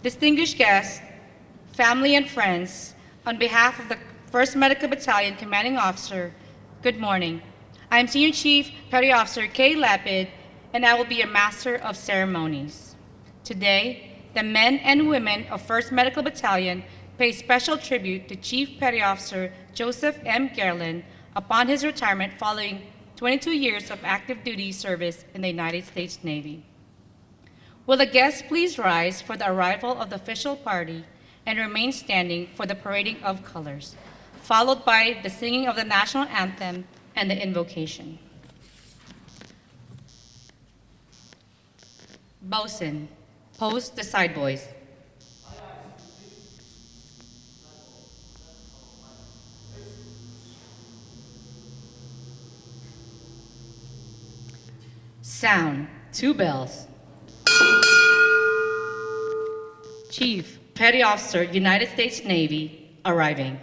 Distinguished guests, family, and friends, on behalf of the 1st Medical Battalion Commanding Officer, good morning. I am Senior Chief Petty Officer Kay Lapid, and I will be your Master of Ceremonies. Today, the men and women of 1st Medical Battalion pay special tribute to Chief Petty Officer Joseph M. Gaerlan upon his retirement following 22 years of active duty service in the United States Navy. Will the guests please rise for the arrival of the official party and remain standing for the parading of colors, followed by the singing of the national anthem and the invocation. Bosun, post the side boys. Sound, 2 bells. Chief Petty Officer, United States Navy, arriving.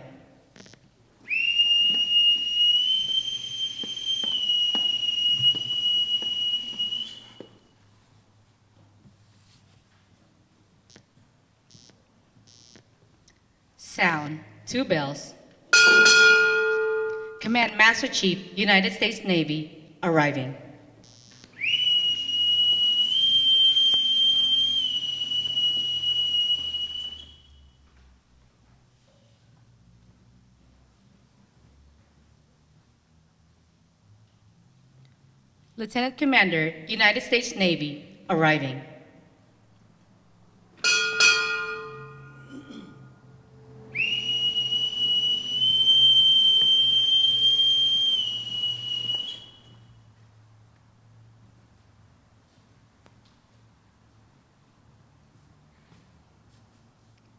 Sound, 2 bells. Command Master Chief, United States Navy, arriving. Lieutenant Commander, United States Navy, arriving.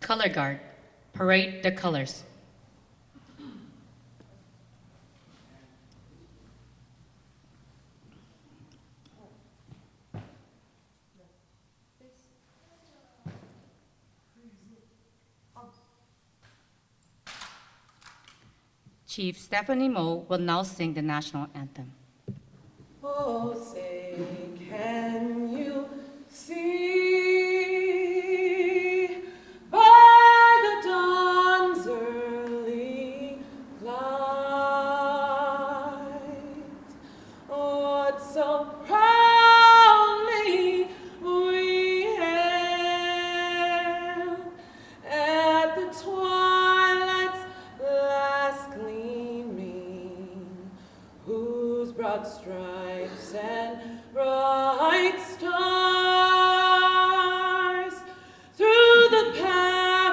Color Guard, parade the colors. Chief Stephanie Moe will now sing the national anthem. Oh, say, can you see by the dawn's early light what so proudly we hailed at the twilight's last gleaming, whose broad stripes and bright stars through the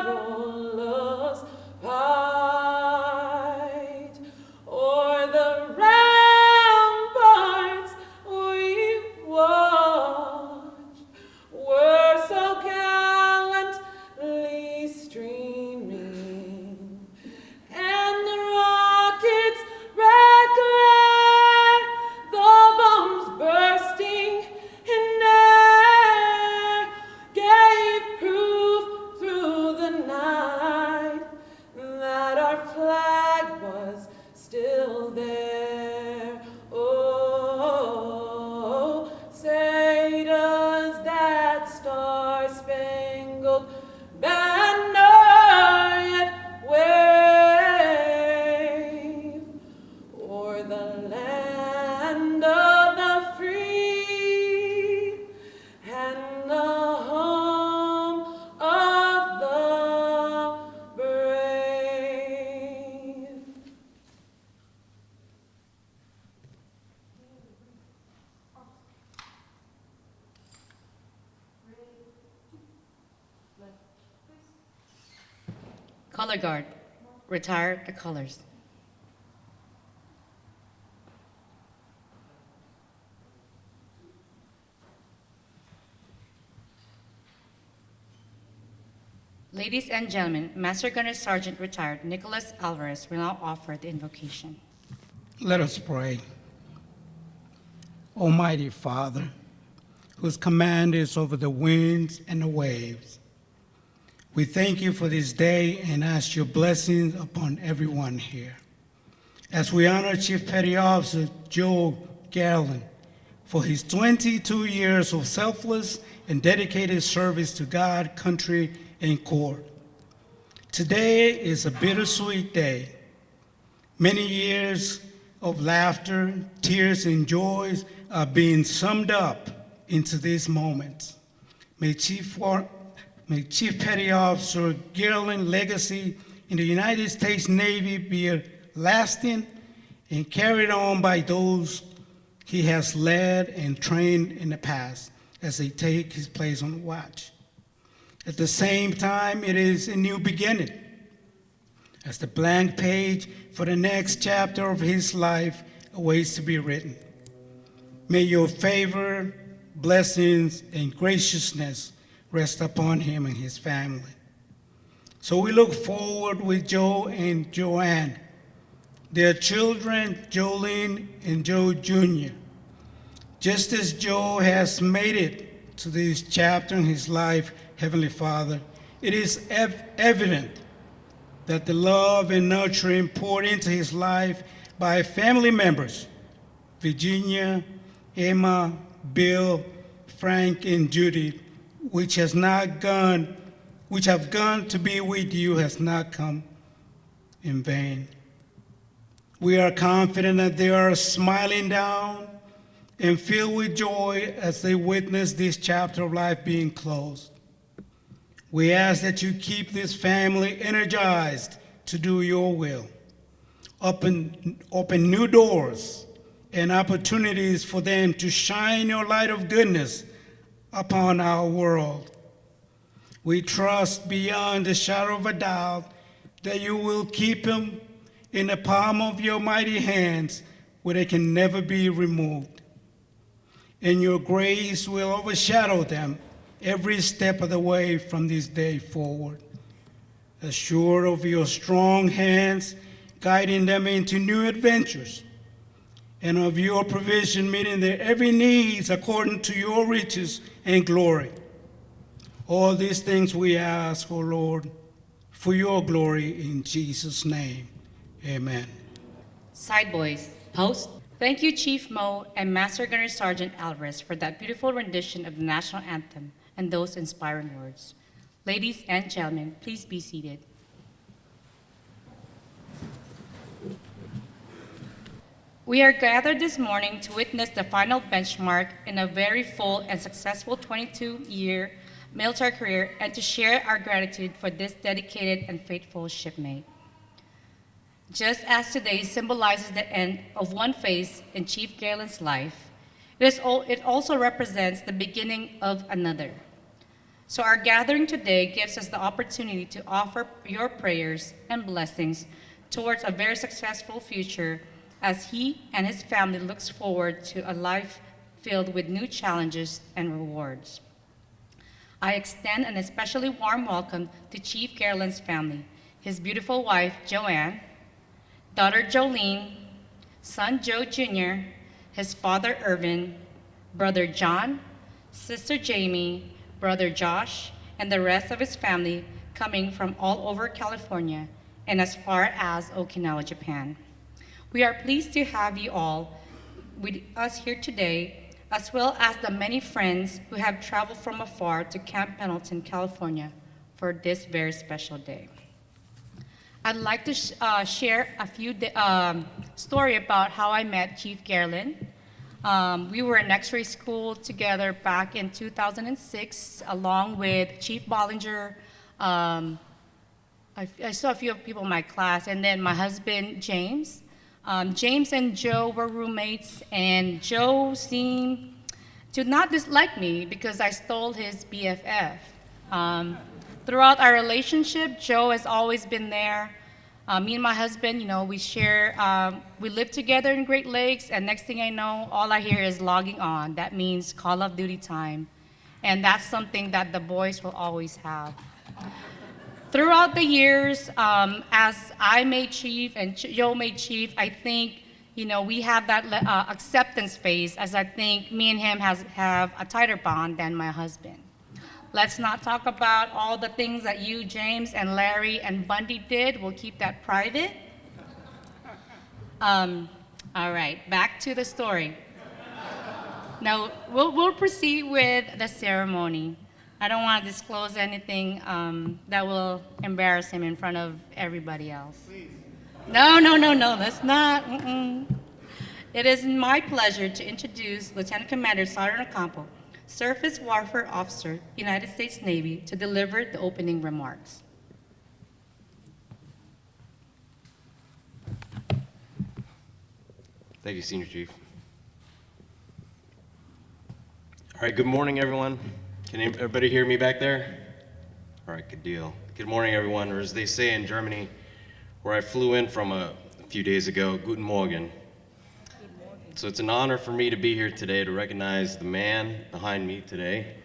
perilous fight o'er the ramparts we watched were so gallantly streaming, and the rockets' red glare, the bombs bursting in air, gave proof through the night that our flag was still there. Oh, say does that star-spangled banner yet wave o'er the land of the free and the home of the brave? Color Guard, retire the colors. Ladies and gentlemen, Master Gunner Sergeant Retired Nicholas Alvarez will now offer the invocation. Let us pray. Almighty Father, whose command is over the winds and the waves, we thank you for this day and ask your blessings upon everyone here. As we honor Chief Petty Officer Joe Gaerlan for his 22 years of selfless and dedicated service to God, country, and court. Today is a bittersweet day. Many years of laughter, tears, and joys are being summed up into these moments. May Chief Petty Officer Gaerlan's legacy in the United States Navy be lasting and carried on by those he has led and trained in the past as they take his place on the watch. At the same time, it is a new beginning as the blank page for the next chapter of his life awaits to be written. May your favor, blessings, and graciousness rest upon him and his family. So we look forward with Joe and Joanne, their children, Jolene and Joe Jr. Just as Joe has made it to this chapter in his life, Heavenly Father, it is evident that the love and nurturing poured into his life by family members, Virginia, Emma, Bill, Frank, and Judy, which have gone to be with you, has not come in vain. We are confident that they are smiling down and filled with joy as they witness this chapter of life being closed. We ask that you keep this family energized to do your will. Open new doors and opportunities for them to shine your light of goodness upon our world. We trust beyond the shadow of a doubt that you will keep them in the palm of your mighty hands where they can never be removed. And your grace will overshadow them every step of the way from this day forward. Assured of your strong hands guiding them into new adventures, and of your provision meeting their every needs according to your riches and glory. All these things we ask, O Lord, for your glory in Jesus' name. Amen. Side boys, post. Thank you, Chief Mo and Master Gunner Sergeant Alvarez, for that beautiful rendition of the national anthem and those inspiring words. Ladies and gentlemen, please be seated. We are gathered this morning to witness the final benchmark in a very full and successful 22-year military career and to share our gratitude for this dedicated and faithful shipmate. Just as today symbolizes the end of one phase in Chief Gaerlan's life, it also represents the beginning of another. So our gathering today gives us the opportunity to offer your prayers and blessings towards a very successful future as he and his family looks forward to a life filled with new challenges and rewards. I extend an especially warm welcome to Chief Gaerlan's family, his beautiful wife, Joanne, daughter Jolene, son Joe Jr., his father Irvin, brother John, sister Jamie, brother Josh, and the rest of his family coming from all over California and as far as Okinawa, Japan. We are pleased to have you all with us here today, as well as the many friends who have traveled from afar to Camp Pendleton, California for this very special day. I'd like to share a few story about how I met Chief Gaerlan. We were in X-ray school together back in 2006, along with Chief Bollinger. I saw a few people in my class, and then my husband, James. James and Joe were roommates, and Joe seemed to not dislike me because I stole his BFF. Throughout our relationship, Joe has always been there. Me and my husband, we live together in Great Lakes, and next thing I know, all I hear is logging on. That means Call of Duty time. And that's something that the boys will always have. Throughout the years, as I made chief and Joe made chief, I think, we have that acceptance phase, as I think me and him have a tighter bond than my husband. Let's not talk about all the things that you, James, and Larry, and Bundy did. We'll keep that private. All right, back to the story. Now, we'll proceed with the ceremony. I don't want to disclose anything that will embarrass him in front of everybody else. Please. No, that's not. It is my pleasure to introduce Lieutenant Commander Sergeant Ocampo, Surface Warfare Officer, United States Navy, to deliver the opening remarks. Thank you, Senior Chief. All right, good morning, everyone. Can everybody hear me back there? All right, good deal. Good morning, everyone, or as they say in Germany, where I flew in from a few days ago, Guten Morgen. So it's an honor for me to be here today to recognize the man behind me today,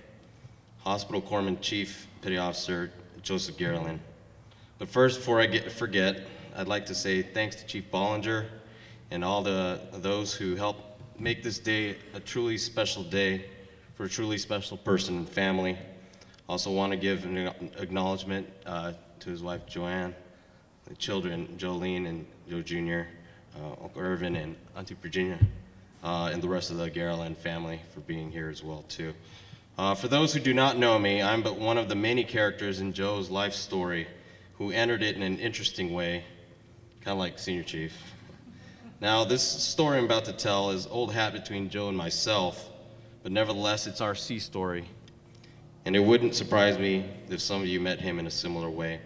Hospital Corpsman Chief Petty Officer Joseph Gaerlan. But first, before I forget, I'd like to say thanks to Chief Bollinger and all those who helped make this day a truly special day for a truly special person and family. Also want to give an acknowledgement to his wife Joanne, the children Jolene and Joe Jr., Uncle Irvin and Auntie Virginia, and the rest of the Gaerlan family for being here as well too. For those who do not know me, I'm but one of the many characters in Joe's life story who entered it in an interesting way, kind of like Senior Chief. Now, this story I'm about to tell is old hat between Joe and myself, but nevertheless, it's our sea story. And it wouldn't surprise me if some of you met him in a similar way.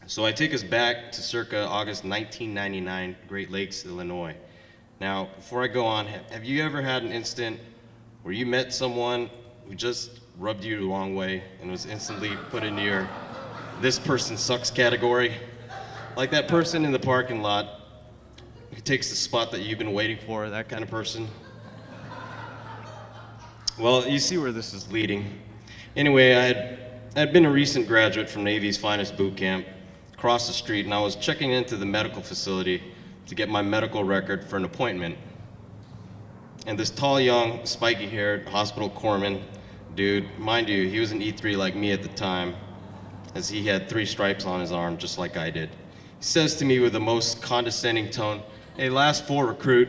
So I take us back to circa August 1999, Great Lakes, Illinois. Now, before I go on, have you ever had an instant where you met someone who just rubbed you the wrong way and was instantly put into your "this person sucks" category? Like that person in the parking lot who takes the spot that you've been waiting for, that kind of person? Well, you see where this is leading. Anyway, I had been a recent graduate from Navy's finest boot camp across the street, and I was checking into the medical facility to get my medical record for an appointment. And this tall, young, spiky-haired hospital corpsman dude, mind you, he was an E3 like me at the time, as he had 3 stripes on his arm, just like I did. He says to me with the most condescending tone, "Hey, last 4 recruit."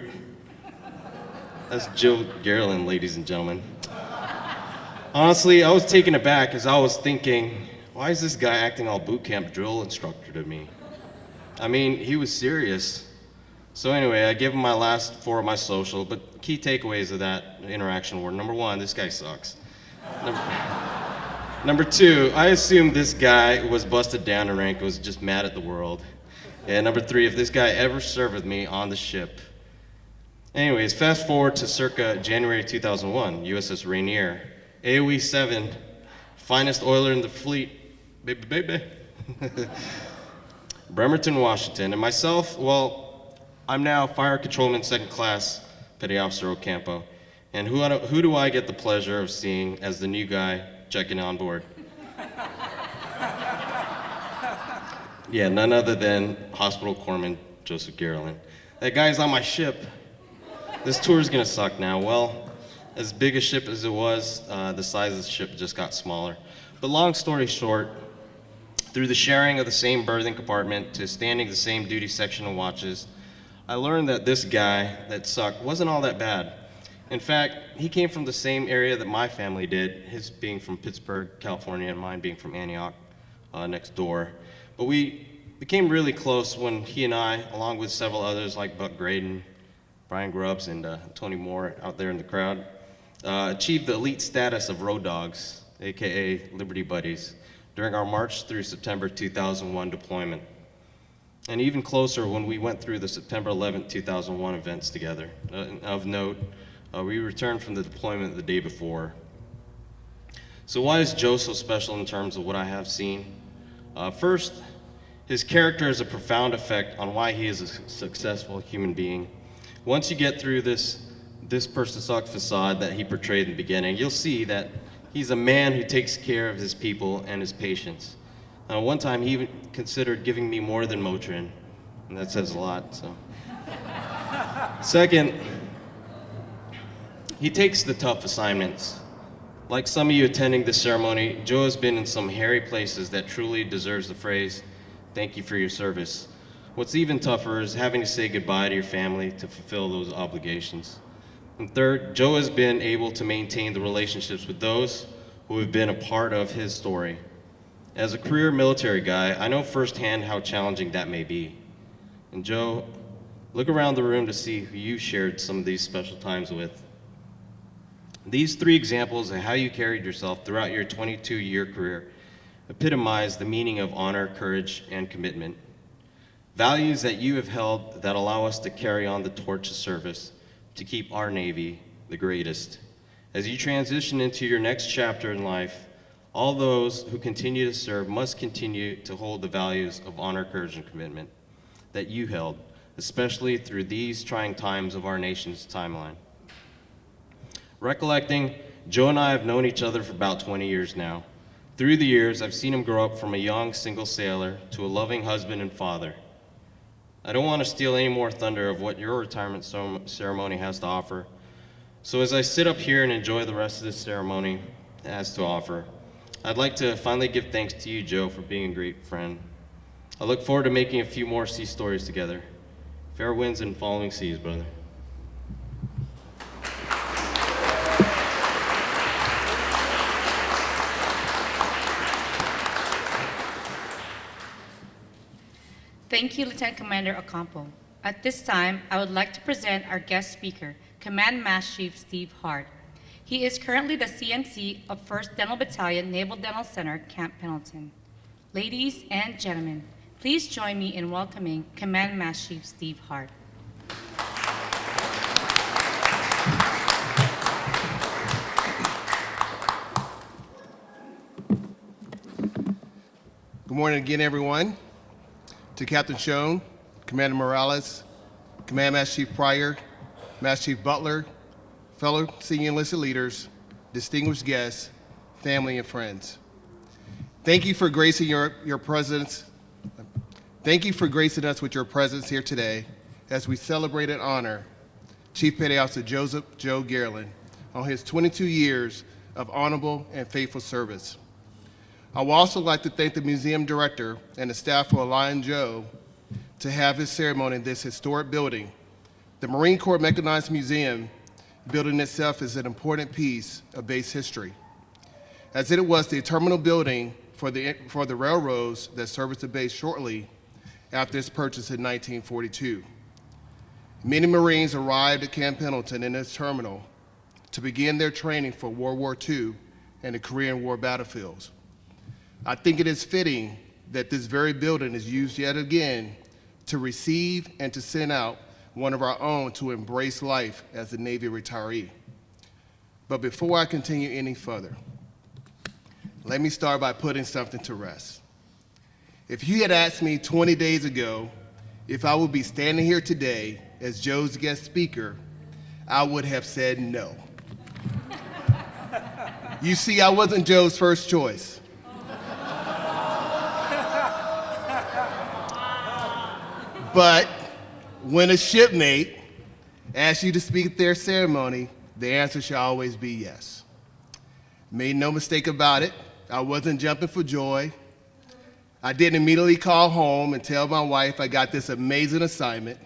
That's Joe Gaerlan, ladies and gentlemen. Honestly, I was taken aback as I was thinking, why is this guy acting all boot camp drill instructor to me? I mean, he was serious. So anyway, I gave him my last 4 of my social, but key takeaways of that interaction were, number 1, this guy sucks. Number 2, I assumed this guy was busted down in rank, was just mad at the world. And number 3, if this guy ever served with me on the ship. Anyways, fast forward to circa January 2001, USS Rainier, Aweigh 7, finest oiler in the fleet, baby. Bremerton, Washington, and myself, well, I'm now Fire Controlman 2nd Class Petty Officer Ocampo, and who do I get the pleasure of seeing as the new guy checking on board? Yeah, none other than Hospital Corpsman Joseph Gaerlan. That guy's on my ship. This tour's gonna suck now. Well, as big a ship as it was, the size of the ship just got smaller. But long story short, through the sharing of the same berthing compartment to standing the same duty section of watches, I learned that this guy that sucked wasn't all that bad. In fact, he came from the same area that my family did, his being from Pittsburgh, California, and mine being from Antioch, next door. But we became really close when he and I, along with several others like Buck Graydon, Brian Grubbs, and Tony Moore out there in the crowd, achieved the elite status of road dogs, aka Liberty Buddies, during our March through September 2001 deployment. And even closer when we went through the September 11th, 2001 events together. Of note, we returned from the deployment the day before. So why is Joe so special in terms of what I have seen? First, his character has a profound effect on why he is a successful human being. Once you get through this person sucks facade that he portrayed in the beginning, you'll see that he's a man who takes care of his people and his patients. One time he even considered giving me more than Motrin, and that says a lot, so. Second, he takes the tough assignments. Like some of you attending this ceremony, Joe has been in some hairy places that truly deserves the phrase, "Thank you for your service." What's even tougher is having to say goodbye to your family to fulfill those obligations. And third, Joe has been able to maintain the relationships with those who have been a part of his story. As a career military guy, I know firsthand how challenging that may be. And Joe, look around the room to see who you shared some of these special times with. These three examples of how you carried yourself throughout your 22-year career epitomize the meaning of honor, courage, and commitment. Values that you have held that allow us to carry on the torch of service to keep our Navy the greatest. As you transition into your next chapter in life, all those who continue to serve must continue to hold the values of honor, courage, and commitment that you held, especially through these trying times of our nation's timeline. Recollecting, Joe and I have known each other for about 20 years now. Through the years, I've seen him grow up from a young single sailor to a loving husband and father. I don't want to steal any more thunder of what your retirement ceremony has to offer. So as I sit up here and enjoy the rest of this ceremony has to offer, I'd like to finally give thanks to you, Joe, for being a great friend. I look forward to making a few more sea stories together. Fair winds and following seas, brother. Thank you, Lieutenant Commander Ocampo. At this time, I would like to present our guest speaker, Command Master Chief Steve Hart. He is currently the CNC of 1st Dental Battalion, Naval Dental Center, Camp Pendleton. Ladies and gentlemen, please join me in welcoming Command Master Chief Steve Hart. Good morning again, everyone. To Captain Schoen, Commander Morales, Command Master Chief Pryor, Master Chief Butler, fellow senior enlisted leaders, distinguished guests, family, and friends. Thank you for gracing your presence. Thank you for gracing us with your presence here today as we celebrate and honor Chief Petty Officer Joe Gaerlan on his 22 years of honorable and faithful service. I would also like to thank the museum director and the staff for allowing Joe to have his ceremony in this historic building. The Marine Corps Mechanized Museum building itself is an important piece of base history, as it was the terminal building for the railroads that serviced the base shortly after its purchase in 1942. Many Marines arrived at Camp Pendleton in this terminal to begin their training for World War II and the Korean War battlefields. I think it is fitting that this very building is used yet again to receive and to send out one of our own to embrace life as a Navy retiree. But before I continue any further, let me start by putting something to rest. If you had asked me 20 days ago if I would be standing here today as Joe's guest speaker, I would have said no. You see, I wasn't Joe's first choice. But when a shipmate asks you to speak at their ceremony, the answer shall always be yes. Made no mistake about it, I wasn't jumping for joy. I didn't immediately call home and tell my wife I got this amazing assignment.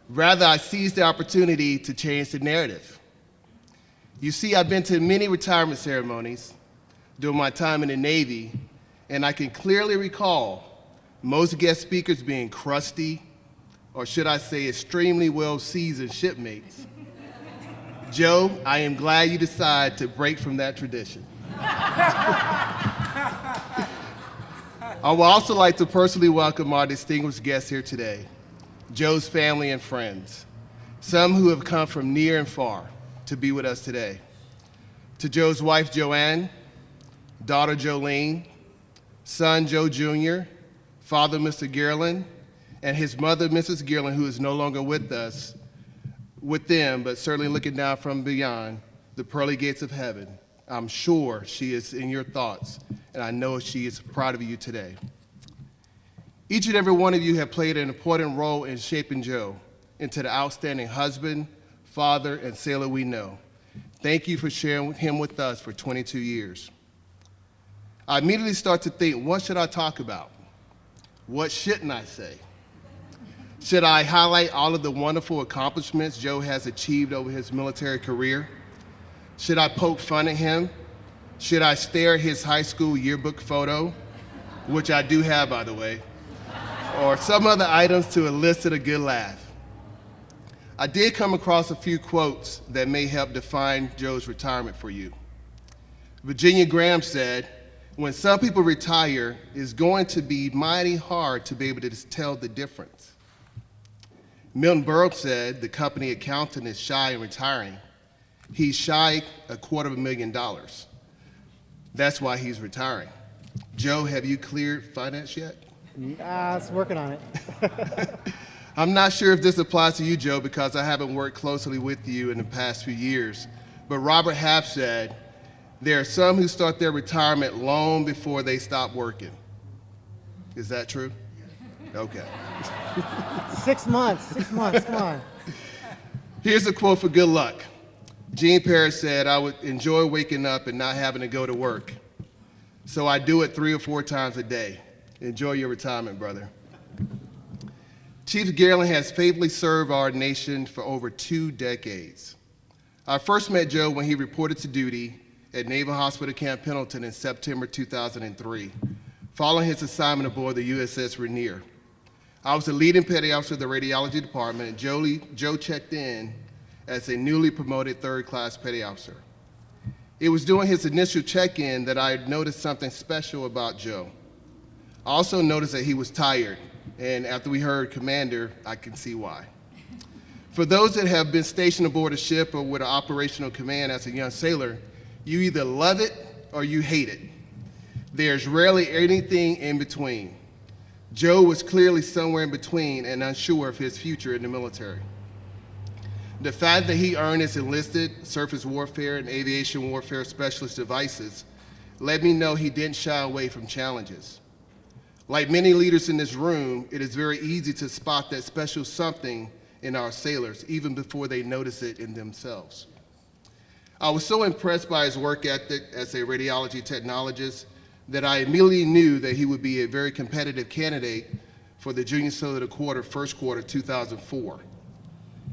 Rather, I seized the opportunity to change the narrative. You see, I've been to many retirement ceremonies during my time in the Navy, and I can clearly recall most guest speakers being crusty, or should I say extremely well-seasoned shipmates. Joe, I am glad you decided to break from that tradition. I would also like to personally welcome our distinguished guests here today, Joe's family and friends, some who have come from near and far to be with us today. To Joe's wife, Joanne, daughter, Jolene, son, Joe Jr., father, Mr. Gaerlan, and his mother, Mrs. Gaerlan, who is no longer with us, with them, but certainly looking down from beyond the pearly gates of heaven. I'm sure she is in your thoughts, and I know she is proud of you today. Each and every one of you have played an important role in shaping Joe into the outstanding husband, father, and sailor we know. Thank you for sharing him with us for 22 years. I immediately start to think, what should I talk about? What shouldn't I say? Should I highlight all of the wonderful accomplishments Joe has achieved over his military career? Should I poke fun at him? Should I stare at his high school yearbook photo, which I do have, by the way, or some other items to elicit a good laugh? I did come across a few quotes that may help define Joe's retirement for you. Virginia Graham said, "When some people retire, it's going to be mighty hard to be able to tell the difference." Milton Berle said, "The company accountant is shy in retiring. He's shy $250,000. That's why he's retiring." Joe, have you cleared finance yet? I was working on it. I'm not sure if this applies to you, Joe, because I haven't worked closely with you in the past few years, but Robert Half said, "There are some who start their retirement long before they stop working." Is that true? Okay. 6 months, come on. Here's a quote for good luck. Gene Parrish said, "I would enjoy waking up and not having to go to work. So I do it 3 or 4 times a day." Enjoy your retirement, brother. Chief Gaerlan has faithfully served our nation for over 2 decades. I first met Joe when he reported to duty at Naval Hospital Camp Pendleton in September 2003, following his assignment aboard the USS Rainier. I was the leading petty officer of the radiology department, and Joe checked in as a newly promoted 3rd class petty officer. It was during his initial check-in that I noticed something special about Joe. I also noticed that he was tired, and after we heard Commander, I can see why. For those that have been stationed aboard a ship or with an operational command as a young sailor, you either love it or you hate it. There's rarely anything in between. Joe was clearly somewhere in between and unsure of his future in the military. The fact that he earned his enlisted surface warfare and aviation warfare specialist devices let me know he didn't shy away from challenges. Like many leaders in this room, it is very easy to spot that special something in our sailors, even before they notice it in themselves. I was so impressed by his work ethic as a radiology technologist that I immediately knew that he would be a very competitive candidate for the Junior Sailor of the Quarter, first quarter 2004.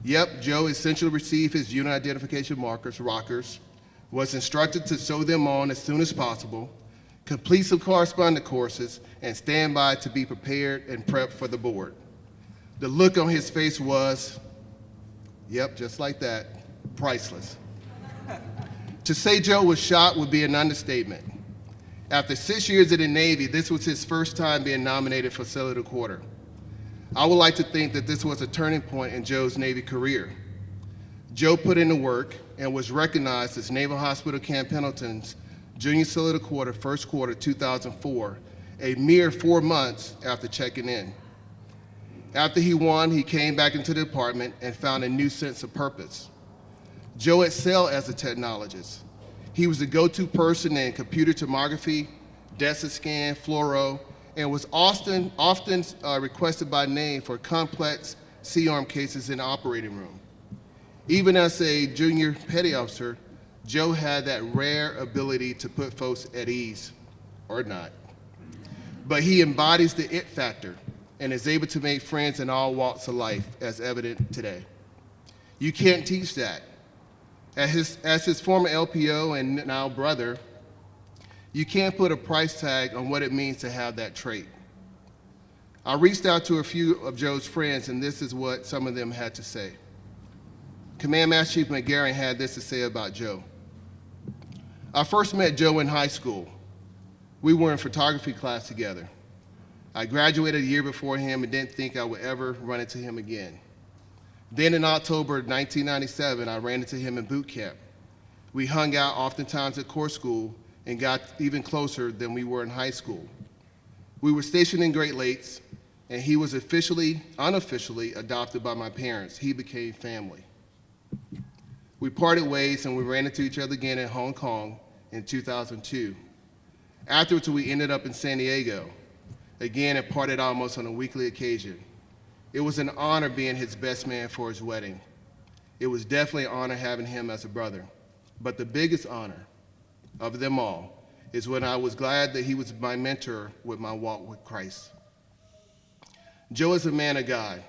Yep, Joe essentially received his unit identification markers, rockers, was instructed to sew them on as soon as possible, complete some correspondence courses, and stand by to be prepared and prepped for the board. The look on his face was, yep, just like that, priceless. To say Joe was shocked would be an understatement. After 6 years in the Navy, this was his first time being nominated for Sailor of the Quarter. I would like to think that this was a turning point in Joe's Navy career. Joe put in the work and was recognized as Naval Hospital Camp Pendleton's Junior Sailor of the Quarter, first quarter 2004, a mere 4 months after checking in. After he won, he came back into the department and found a new sense of purpose. Joe excelled as a technologist. He was the go-to person in computer tomography, DEXA scan, fluoro, and was often requested by name for complex C-arm cases in the operating room. Even as a junior petty officer, Joe had that rare ability to put folks at ease, or not. But he embodies the it factor and is able to make friends in all walks of life, as evident today. You can't teach that. As his former LPO and now brother, you can't put a price tag on what it means to have that trait. I reached out to a few of Joe's friends, and this is what some of them had to say. Command Master Chief McGarren had this to say about Joe. I first met Joe in high school. We were in photography class together. I graduated a year before him and didn't think I would ever run into him again. Then in October 1997, I ran into him in boot camp. We hung out oftentimes at course school and got even closer than we were in high school. We were stationed in Great Lakes, and he was unofficially adopted by my parents. He became family. We parted ways and we ran into each other again in Hong Kong in 2002. Afterwards, we ended up in San Diego, again and parted almost on a weekly occasion. It was an honor being his best man for his wedding. It was definitely an honor having him as a brother. But the biggest honor of them all is when I was glad that he was my mentor with my walk with Christ. Joe is a man of God.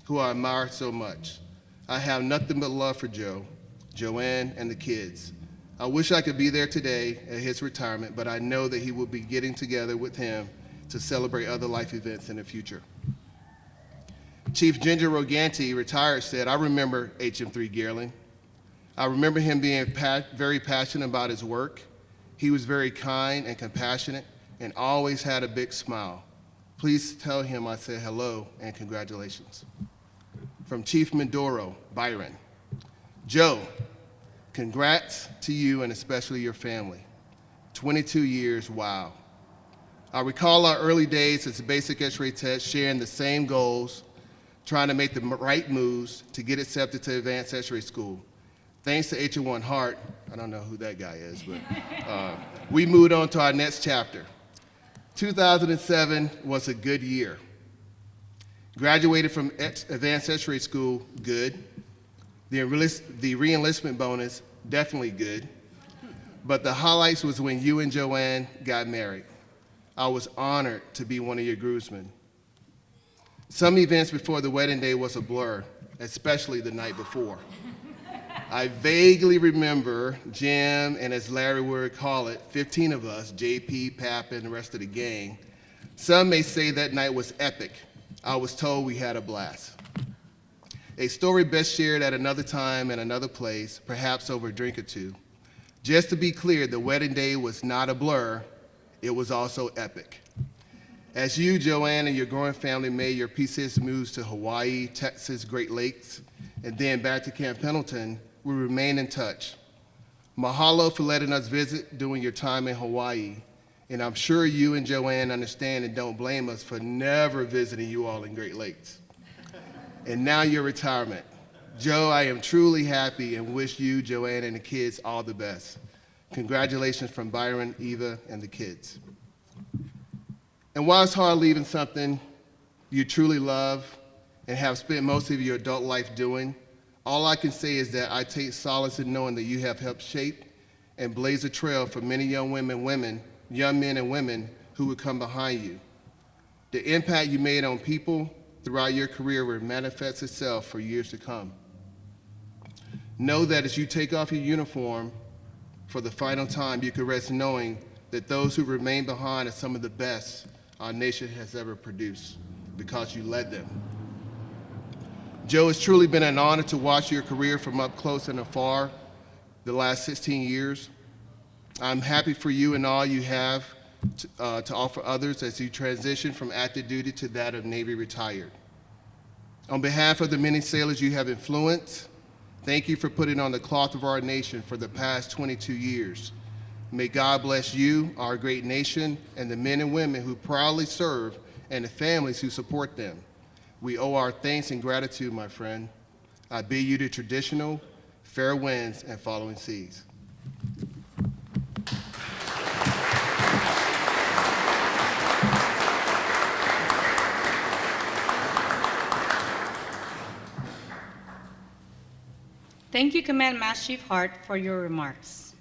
who I admire so much. I have nothing but love for Joe, Joanne, and the kids. I wish I could be there today at his retirement, but I know that he will be getting together with him to celebrate other life events in the future. Chief Ginger Roganti, retired, said, "I remember HM3 Gaerlan. I remember him being very passionate about his work. He was very kind and compassionate and always had a big smile. Please tell him I said hello and congratulations." From Chief Mindoro, Byron. "Joe, congrats to you and especially your family. 22 years, wow. I recall our early days as basic X-ray techs sharing the same goals, trying to make the right moves to get accepted to advanced X-ray school. Thanks to HM1 Heart," I don't know who that guy is, but we moved on to our next chapter. 2007 was a good year. Graduated from advanced X-ray school, good. The re-enlistment bonus, definitely good. But the highlights was when you and Joanne got married. I was honored to be one of your groomsmen. Some events before the wedding day was a blur, especially the night before. I vaguely remember Jim, and as Larry would call it, 15 of us, JP, Pap, and the rest of the gang. Some may say that night was epic. I was told we had a blast. A story best shared at another time and another place, perhaps over a drink or two. Just to be clear, the wedding day was not a blur, it was also epic. As you, Joanne, and your growing family made your PCS moves to Hawaii, Texas, Great Lakes, and then back to Camp Pendleton, we remain in touch. Mahalo for letting us visit during your time in Hawaii, and I'm sure you and Joanne understand and don't blame us for never visiting you all in Great Lakes. And now your retirement. Joe, I am truly happy and wish you, Joanne, and the kids all the best. Congratulations from Byron, Eva, and the kids. And while it's hard leaving something you truly love and have spent most of your adult life doing, all I can say is that I take solace in knowing that you have helped shape and blaze a trail for many young men and women who would come behind you. The impact you made on people throughout your career will manifest itself for years to come. Know that as you take off your uniform for the final time, you can rest knowing that those who remain behind are some of the best our nation has ever produced because you led them. Joe, it's truly been an honor to watch your career from up close and afar the last 16 years. I'm happy for you and all you have to offer others as you transition from active duty to that of Navy retired. On behalf of the many sailors you have influenced, thank you for putting on the cloth of our nation for the past 22 years. May God bless you, our great nation, and the men and women who proudly serve and the families who support them. We owe our thanks and gratitude, my friend. I bid you the traditional, fair winds and following seas. Thank you, Command Master Chief Hart, for your remarks.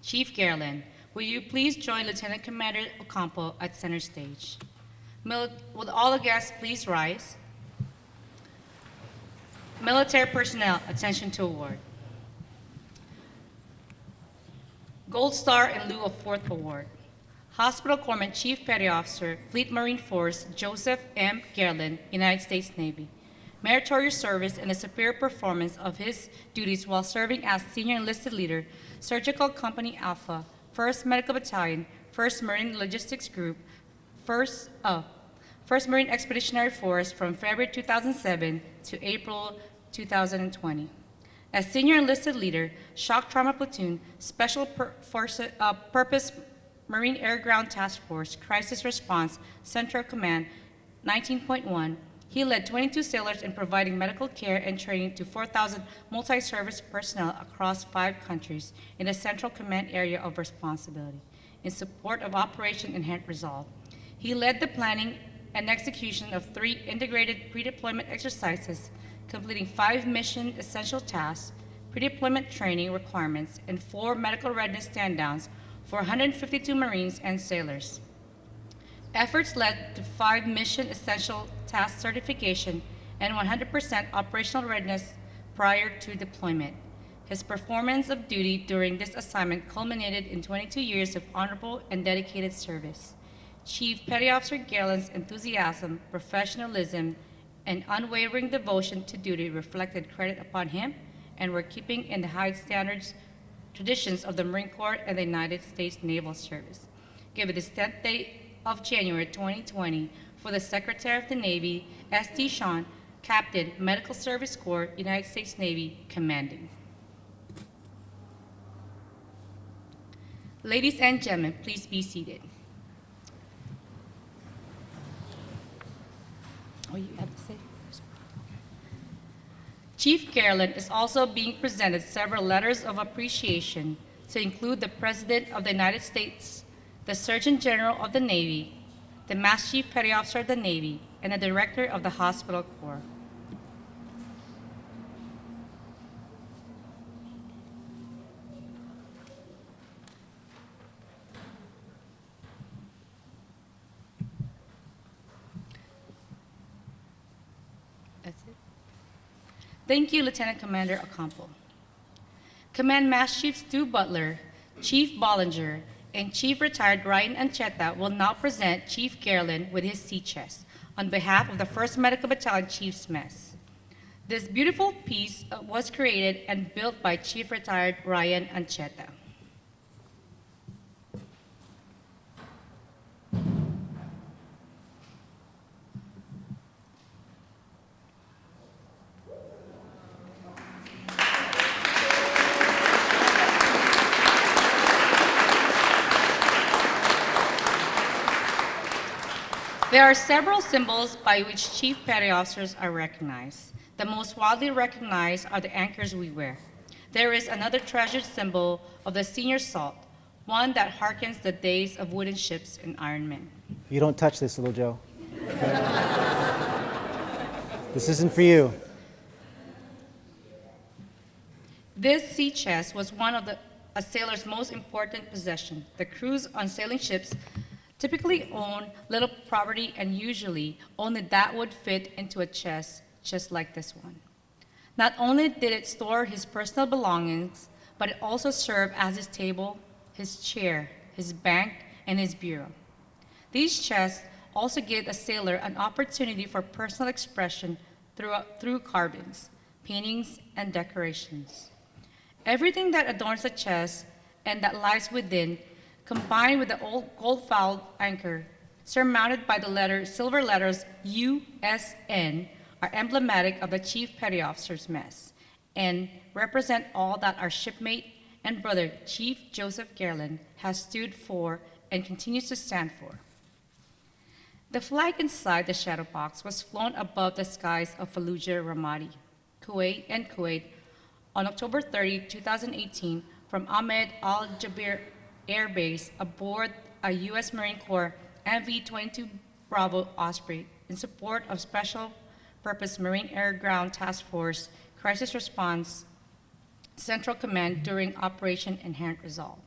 Chief Gaerlan, will you please join Lieutenant Commander Ocampo at center stage? Would all the guests please rise? Military personnel, attention to award. Gold Star in lieu of fourth award. Hospital Corpsman Chief Petty Officer, Fleet Marine Force, Joseph M. Gaerlan, United States Navy. Meritorious service and the superior performance of his duties while serving as Senior Enlisted Leader, Surgical Company Alpha, 1st Medical Battalion, 1st Marine Logistics Group, 1st Marine Expeditionary Force from February 2007 to April 2020. As Senior Enlisted Leader, Shock Trauma Platoon, Special Purpose Marine Air Ground Task Force, Crisis Response, Central Command, 19.1, he led 22 sailors in providing medical care and training to 4,000 multi-service personnel across 5 countries in the Central Command area of responsibility in support of Operation Inherent Resolve. He led the planning and execution of 3 integrated pre-deployment exercises, completing 5 mission essential tasks, pre-deployment training requirements, and 4 medical readiness stand-downs for 152 Marines and sailors. Efforts led to 5 mission essential task certification and 100% operational readiness prior to deployment. His performance of duty during this assignment culminated in 22 years of honorable and dedicated service. Chief Petty Officer Gaerlan's enthusiasm, professionalism, and unwavering devotion to duty reflected credit upon him and were keeping in the high standards, traditions of the Marine Corps and the United States Naval Service. Given this 10th day of January 2020 for the Secretary of the Navy, S.T. Sean, Captain, Medical Service Corps, United States Navy, commanding. Ladies and gentlemen, please be seated. Oh, you have to say? Chief Gaerlan is also being presented several letters of appreciation to include the President of the United States, the Surgeon General of the Navy, the Master Chief Petty Officer of the Navy, and the Director of the Hospital Corps. That's it. Thank you, Lieutenant Commander Ocampo. Command Master Chief Stu Butler, Chief Bollinger, and Chief Retired Ryan Ancheta will now present Chief Gaerlan with his sea chest on behalf of the 1st Medical Battalion Chief's Mess. This beautiful piece was created and built by Chief Retired Ryan Ancheta. There are several symbols by which Chief Petty Officers are recognized. The most widely recognized are the anchors we wear. There is another treasured symbol of the senior salt, one that harkens the days of wooden ships and iron men. You don't touch this, little Joe. This isn't for you. This sea chest was one of a sailor's most important possessions. The crews on sailing ships typically own little property, and usually only that would fit into a chest just like this one. Not only did it store his personal belongings, but it also served as his table, his chair, his bank, and his bureau. These chests also gave a sailor an opportunity for personal expression through carvings, paintings, and decorations. Everything that adorns the chest and that lies within, combined with the old gold-fouled anchor, surmounted by the silver letters USN, are emblematic of the Chief Petty Officer's Mess and represent all that our shipmate and brother, Chief Joseph Gaerlan, has stood for and continues to stand for. The flag inside the shadow box was flown above the skies of Fallujah, Ramadi, Kuwait on October 30, 2018, from Ahmed Al-Jaber Air Base aboard a U.S. Marine Corps MV-22 Bravo Osprey in support of Special Purpose Marine Air Ground Task Force Crisis Response Central Command during Operation Inherent Resolve.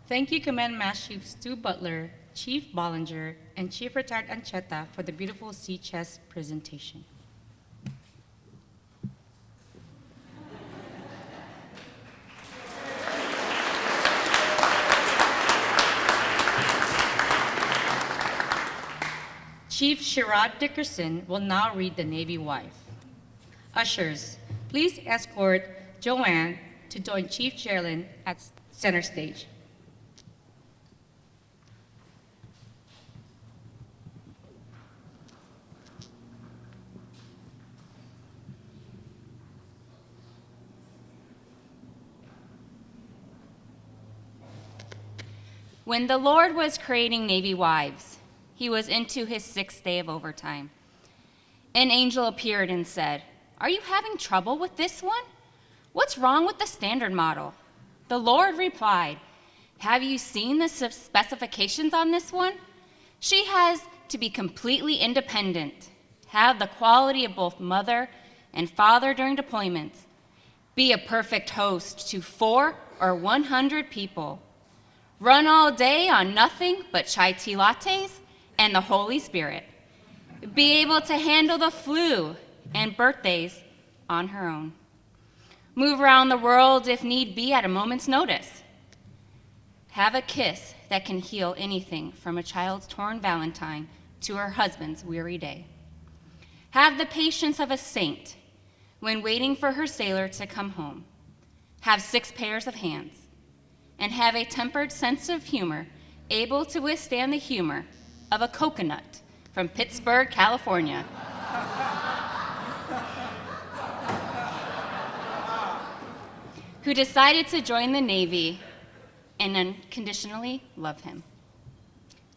Thank you, Command Master Chief Stu Butler, Chief Bollinger, and Chief Retired Ancheta for the beautiful sea chest presentation. Chief Sherrod Dickerson will now read the Navy Wife. Ushers, please escort Joanne to join Chief Gaerlan at center stage. When the Lord was creating Navy wives, He was into his 6th day of overtime. An angel appeared and said, "Are you having trouble with this one? What's wrong with the standard model?" The Lord replied, "Have you seen the specifications on this one? She has to be completely independent, have the quality of both mother and father during deployments, be a perfect host to 4 or 100 people, run all day on nothing but chai tea lattes and the Holy Spirit, be able to handle the flu and birthdays on her own, move around the world if need be at a moment's notice, have a kiss that can heal anything from a child's torn valentine to her husband's weary day, have the patience of a saint when waiting for her sailor to come home, have 6 pairs of hands, and have a tempered sense of humor able to withstand the humor of a coconut from Pittsburgh, California. Who decided to join the Navy and unconditionally love him.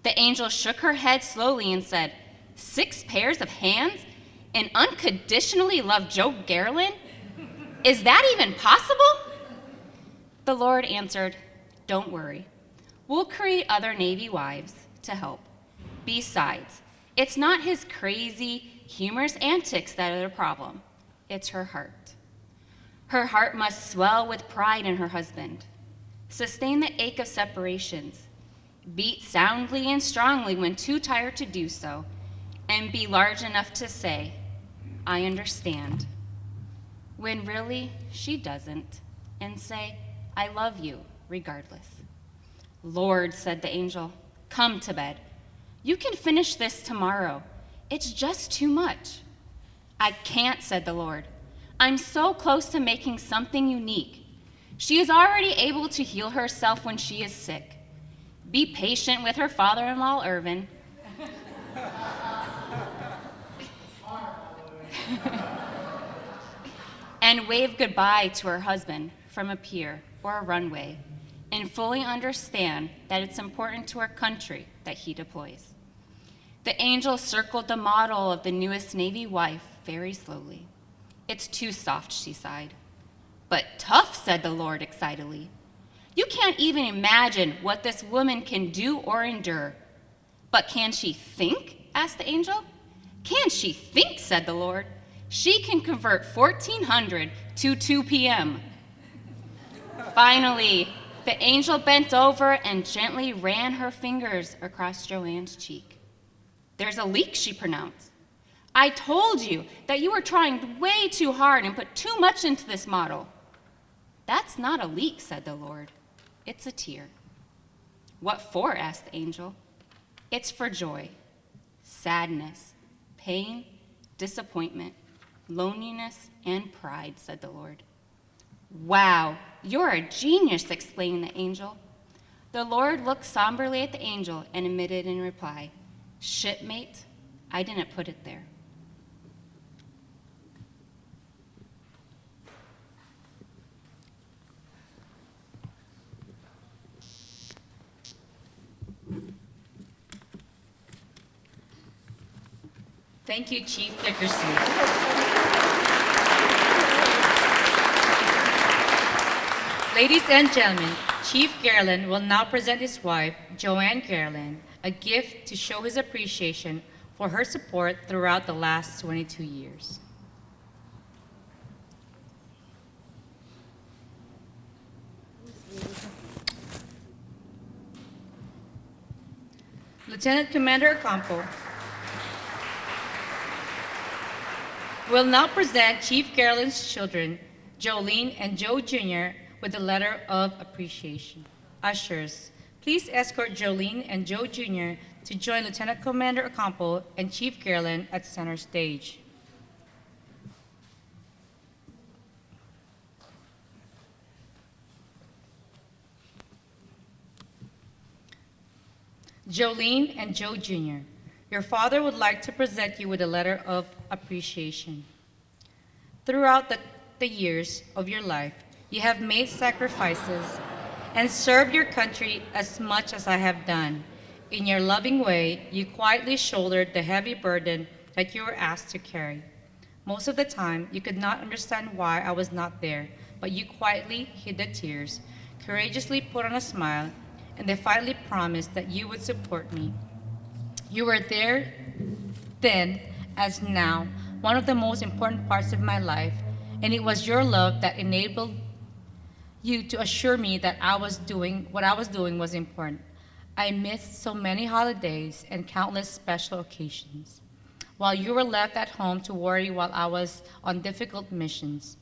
The angel shook her head slowly and said, 6 pairs of hands and unconditionally love Joe Gaerlan? Is that even possible? The Lord answered, "Don't worry. We'll create other Navy wives to help. Besides, it's not his crazy, humorous antics that are the problem. It's her heart. Her heart must swell with pride in her husband, sustain the ache of separations, beat soundly and strongly when too tired to do so, and be large enough to say, 'I understand,' when really she doesn't, and say, 'I love you,' regardless." "Lord," said the angel, "come to bed. You can finish this tomorrow. It's just too much." "I can't," said the Lord. "I'm so close to making something unique. She is already able to heal herself when she is sick. Be patient with her father-in-law, Irvin." And wave goodbye to her husband from a pier or a runway, and fully understand that it's important to our country that he deploys. The angel circled the model of the newest Navy wife very slowly. "It's too soft," she sighed. "But tough," said the Lord excitedly. "You can't even imagine what this woman can do or endure." "But can she think?" asked the angel. "Can she think?" said the Lord. "She can convert 1400 to 2 p.m. Finally, the angel bent over and gently ran her fingers across Joanne's cheek. "There's a leak," she pronounced. "I told you that you were trying way too hard and put too much into this model." "That's not a leak," said the Lord. "It's a tear." "What for?" asked the angel. "It's for joy, sadness, pain, disappointment, loneliness, and pride," said the Lord. "Wow, you're a genius," exclaimed the angel. The Lord looked somberly at the angel and admitted in reply, "Shipmate, I didn't put it there." Thank you, Chief Dickerson. Ladies and gentlemen, Chief Gaerlan will now present his wife, Joanne Gaerlan, a gift to show his appreciation for her support throughout the last 22 years. Lieutenant Commander Ocampo will now present Chief Gaerlan's children, Jolene and Joe Jr., with a letter of appreciation. Ushers, please escort Jolene and Joe Jr. to join Lieutenant Commander Ocampo and Chief Gaerlan at center stage. Jolene and Joe Jr., your father would like to present you with a letter of appreciation. Throughout the years of your life, you have made sacrifices and served your country as much as I have done, In your loving way, you quietly shouldered the heavy burden that you were asked to carry. Most of the time, you could not understand why I was not there, but you quietly hid the tears, courageously put on a smile, and defiantly promised that you would support me. You were there then, as now, one of the most important parts of my life, and it was your love that enabled you to assure me that what I was doing was important. I missed so many holidays and countless special occasions, while you were left at home to worry while I was on difficult missions.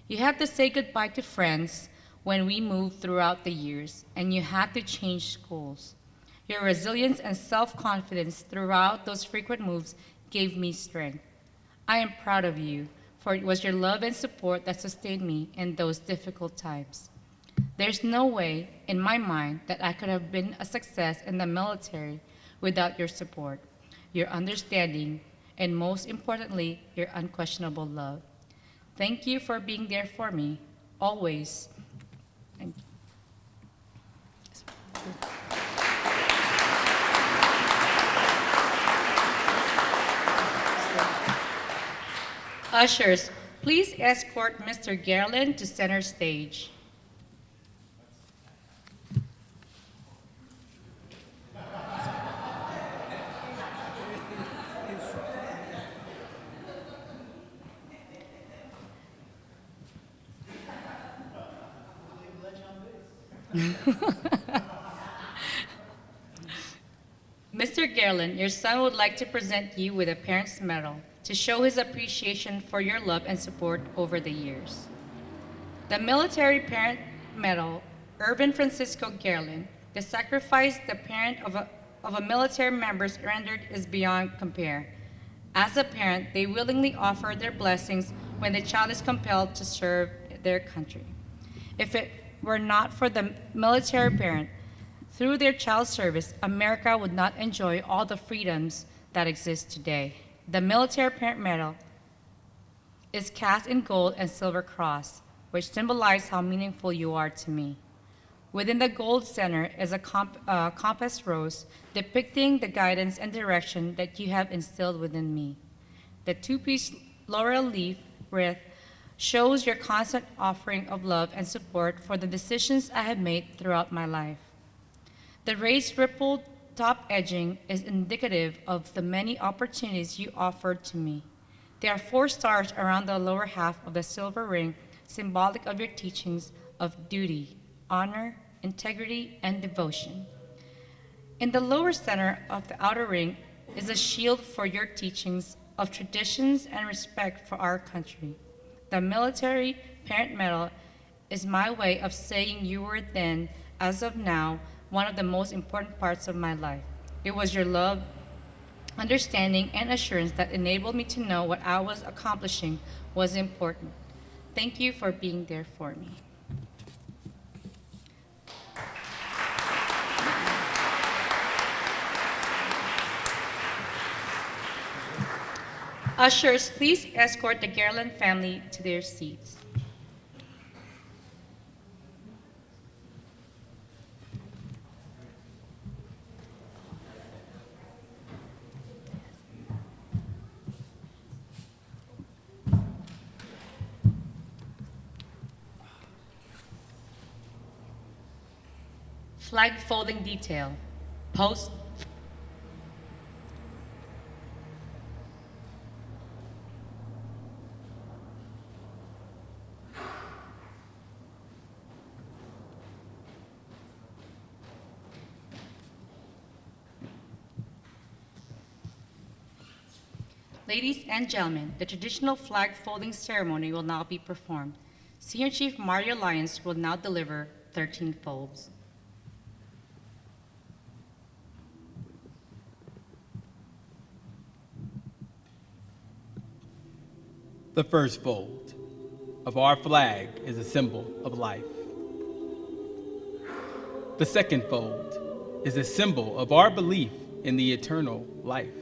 You had to say goodbye to friends when we moved throughout the years, and you had to change schools. Your resilience and self-confidence throughout those frequent moves gave me strength. I am proud of you, for it was your love and support that sustained me in those difficult times. There's no way in my mind that I could have been a success in the military without your support, your understanding, and most importantly, your unquestionable love. Thank you for being there for me, always. Thank you. Ushers, please escort Mr. Gaerlan to center stage. Mr. Gaerlan, your son would like to present you with a Parent's Medal to show his appreciation for your love and support over the years. The Military Parent Medal, Irvin Francisco Gaerlan, the sacrifice the parent of a military member rendered is beyond compare. As a parent, they willingly offer their blessings when the child is compelled to serve their country. If it were not for the military parent, through their child service, America would not enjoy all the freedoms that exist today. The Military Parent Medal is cast in gold and silver cross, which symbolize how meaningful you are to me. Within the gold center is a compass rose depicting the guidance and direction that you have instilled within me. The two-piece laurel leaf wreath shows your constant offering of love and support for the decisions I have made throughout my life. The raised rippled top edging is indicative of the many opportunities you offered to me. There are 4 stars around the lower half of the silver ring, symbolic of your teachings of duty, honor, integrity, and devotion. In the lower center of the outer ring is a shield for your teachings of traditions and respect for our country. The Military Parent Medal is my way of saying you were then, as of now, one of the most important parts of my life. It was your love, understanding, and assurance that enabled me to know what I was accomplishing was important. Thank you for being there for me. Ushers, please escort the Gaerlan family to their seats. Flag folding detail. Post. Ladies and gentlemen, the traditional flag folding ceremony will now be performed. Senior Chief Mario Lyons will now deliver 13 folds. The first fold of our flag is a symbol of life. The second fold is a symbol of our belief in the eternal life.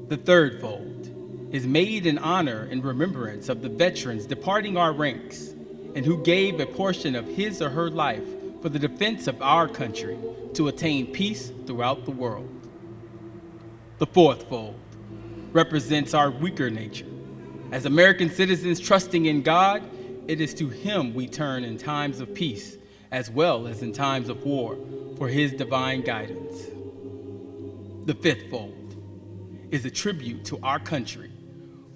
The third fold is made in honor and remembrance of the veterans departing our ranks and who gave a portion of his or her life for the defense of our country to attain peace throughout the world. The fourth fold represents our weaker nature. As American citizens trusting in God, it is to Him we turn in times of peace as well as in times of war for His divine guidance. The fifth fold is a tribute to our country,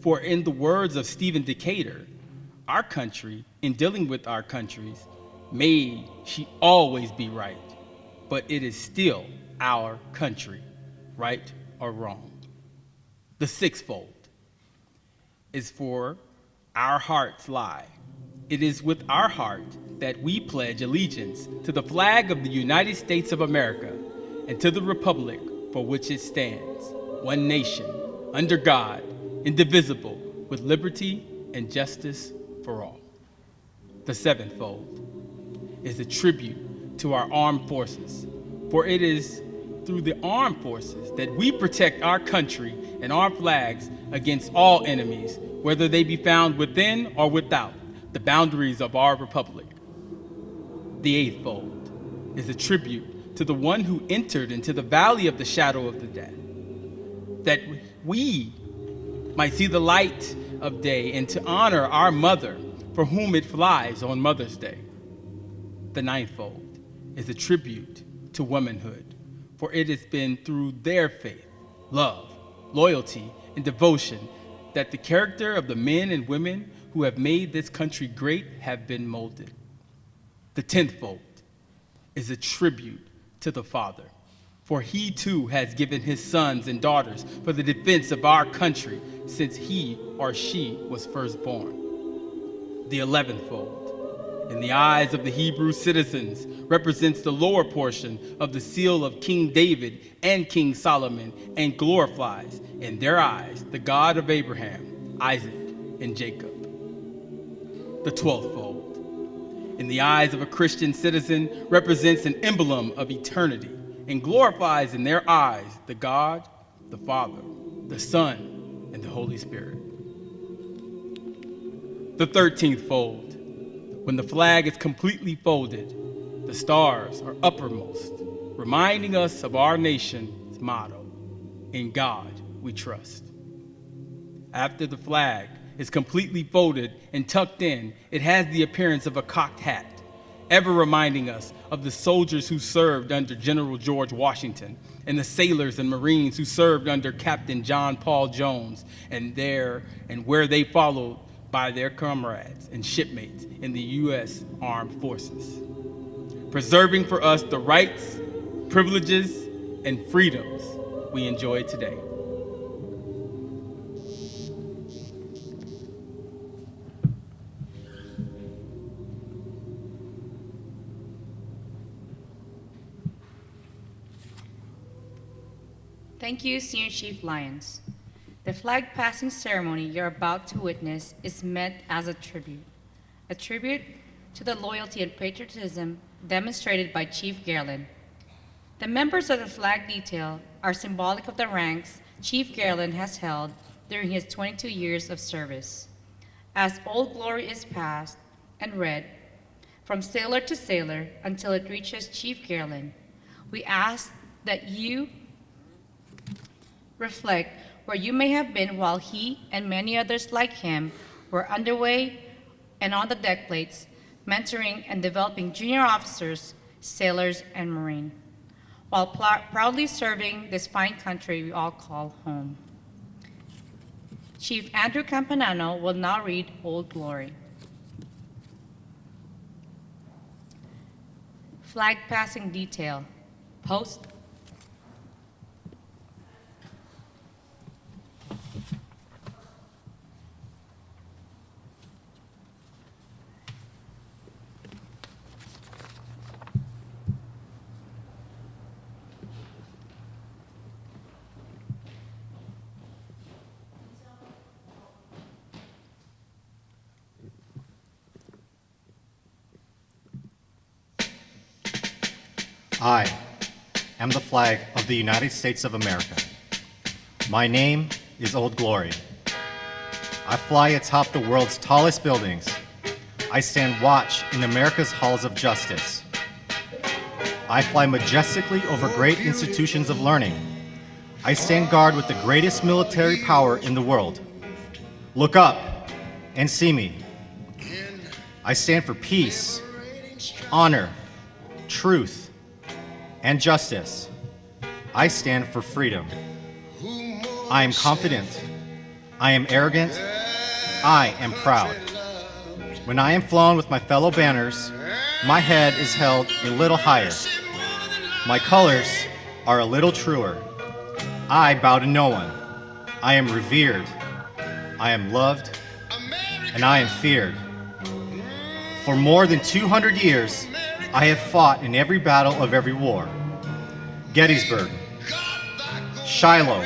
for in the words of Stephen Decatur, our country, in dealing with our countries, may she always be right, but it is still our country, right or wrong. The sixfold is for our hearts lie. It is with our heart that we pledge allegiance to the flag of the United States of America and to the republic for which it stands, one nation, under God, indivisible, with liberty and justice for all. The sevenfold is a tribute to our armed forces, for it is through the armed forces that we protect our country and our flags against all enemies, whether they be found within or without the boundaries of our republic. The eightfold is a tribute to the one who entered into the valley of the shadow of the death, that we might see the light of day and to honor our mother for whom it flies on Mother's Day. The ninefold is a tribute to womanhood, for it has been through their faith, love, loyalty, and devotion that the character of the men and women who have made this country great have been molded. The tenfold is a tribute to the Father, for He too has given His sons and daughters for the defense of our country since he or she was first born. The 11th-fold, in the eyes of the Hebrew citizens, represents the lower portion of the seal of King David and King Solomon and glorifies, in their eyes, the God of Abraham, Isaac, and Jacob. The 12th-fold, in the eyes of a Christian citizen, represents an emblem of eternity and glorifies in their eyes the God, the Father, the Son, and the Holy Spirit. The 13th fold, when the flag is completely folded, the stars are uppermost, reminding us of our nation's motto, "In God we trust." After the flag is completely folded and tucked in, it has the appearance of a cocked hat, ever reminding us of the soldiers who served under General George Washington and the sailors and Marines who served under Captain John Paul Jones and where they followed by their comrades and shipmates in the U.S. Armed Forces, preserving for us the rights, privileges, and freedoms we enjoy today. Thank you, Senior Chief Lyons. The flag passing ceremony you're about to witness is meant as a tribute to the loyalty and patriotism demonstrated by Chief Gaerlan. The members of the flag detail are symbolic of the ranks Chief Gaerlan has held during his 22 years of service. As Old Glory is passed and read from sailor to sailor until it reaches Chief Gaerlan, we ask that you reflect where you may have been while he and many others like him were underway and on the deck plates, mentoring and developing junior officers, sailors, and Marine, while proudly serving this fine country we all call home. Chief Andrew Campanano will now read Old Glory. Flag passing detail. Post. I am the flag of the United States of America. My name is Old Glory. I fly atop the world's tallest buildings. I stand watch in America's halls of justice. I fly majestically over great institutions of learning. I stand guard with the greatest military power in the world. Look up and see me. I stand for peace, honor, truth, and justice. I stand for freedom. I am confident. I am arrogant. I am proud. When I am flown with my fellow banners, my head is held a little higher. My colors are a little truer. I bow to no one. I am revered. I am loved. And I am feared. For more than 200 years, I have fought in every battle of every war. Gettysburg, Shiloh,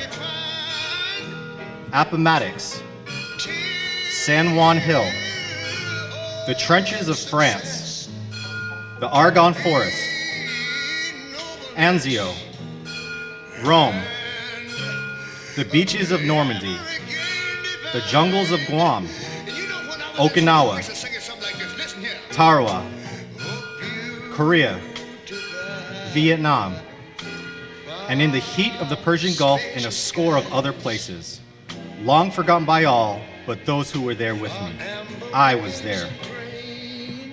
Appomattox, San Juan Hill, the trenches of France, the Argonne Forest, Anzio, Rome, the beaches of Normandy, the jungles of Guam, Okinawa, Tarawa, Korea, Vietnam, and in the heat of the Persian Gulf and a score of other places. Long forgotten by all, but those who were there with me. I was there.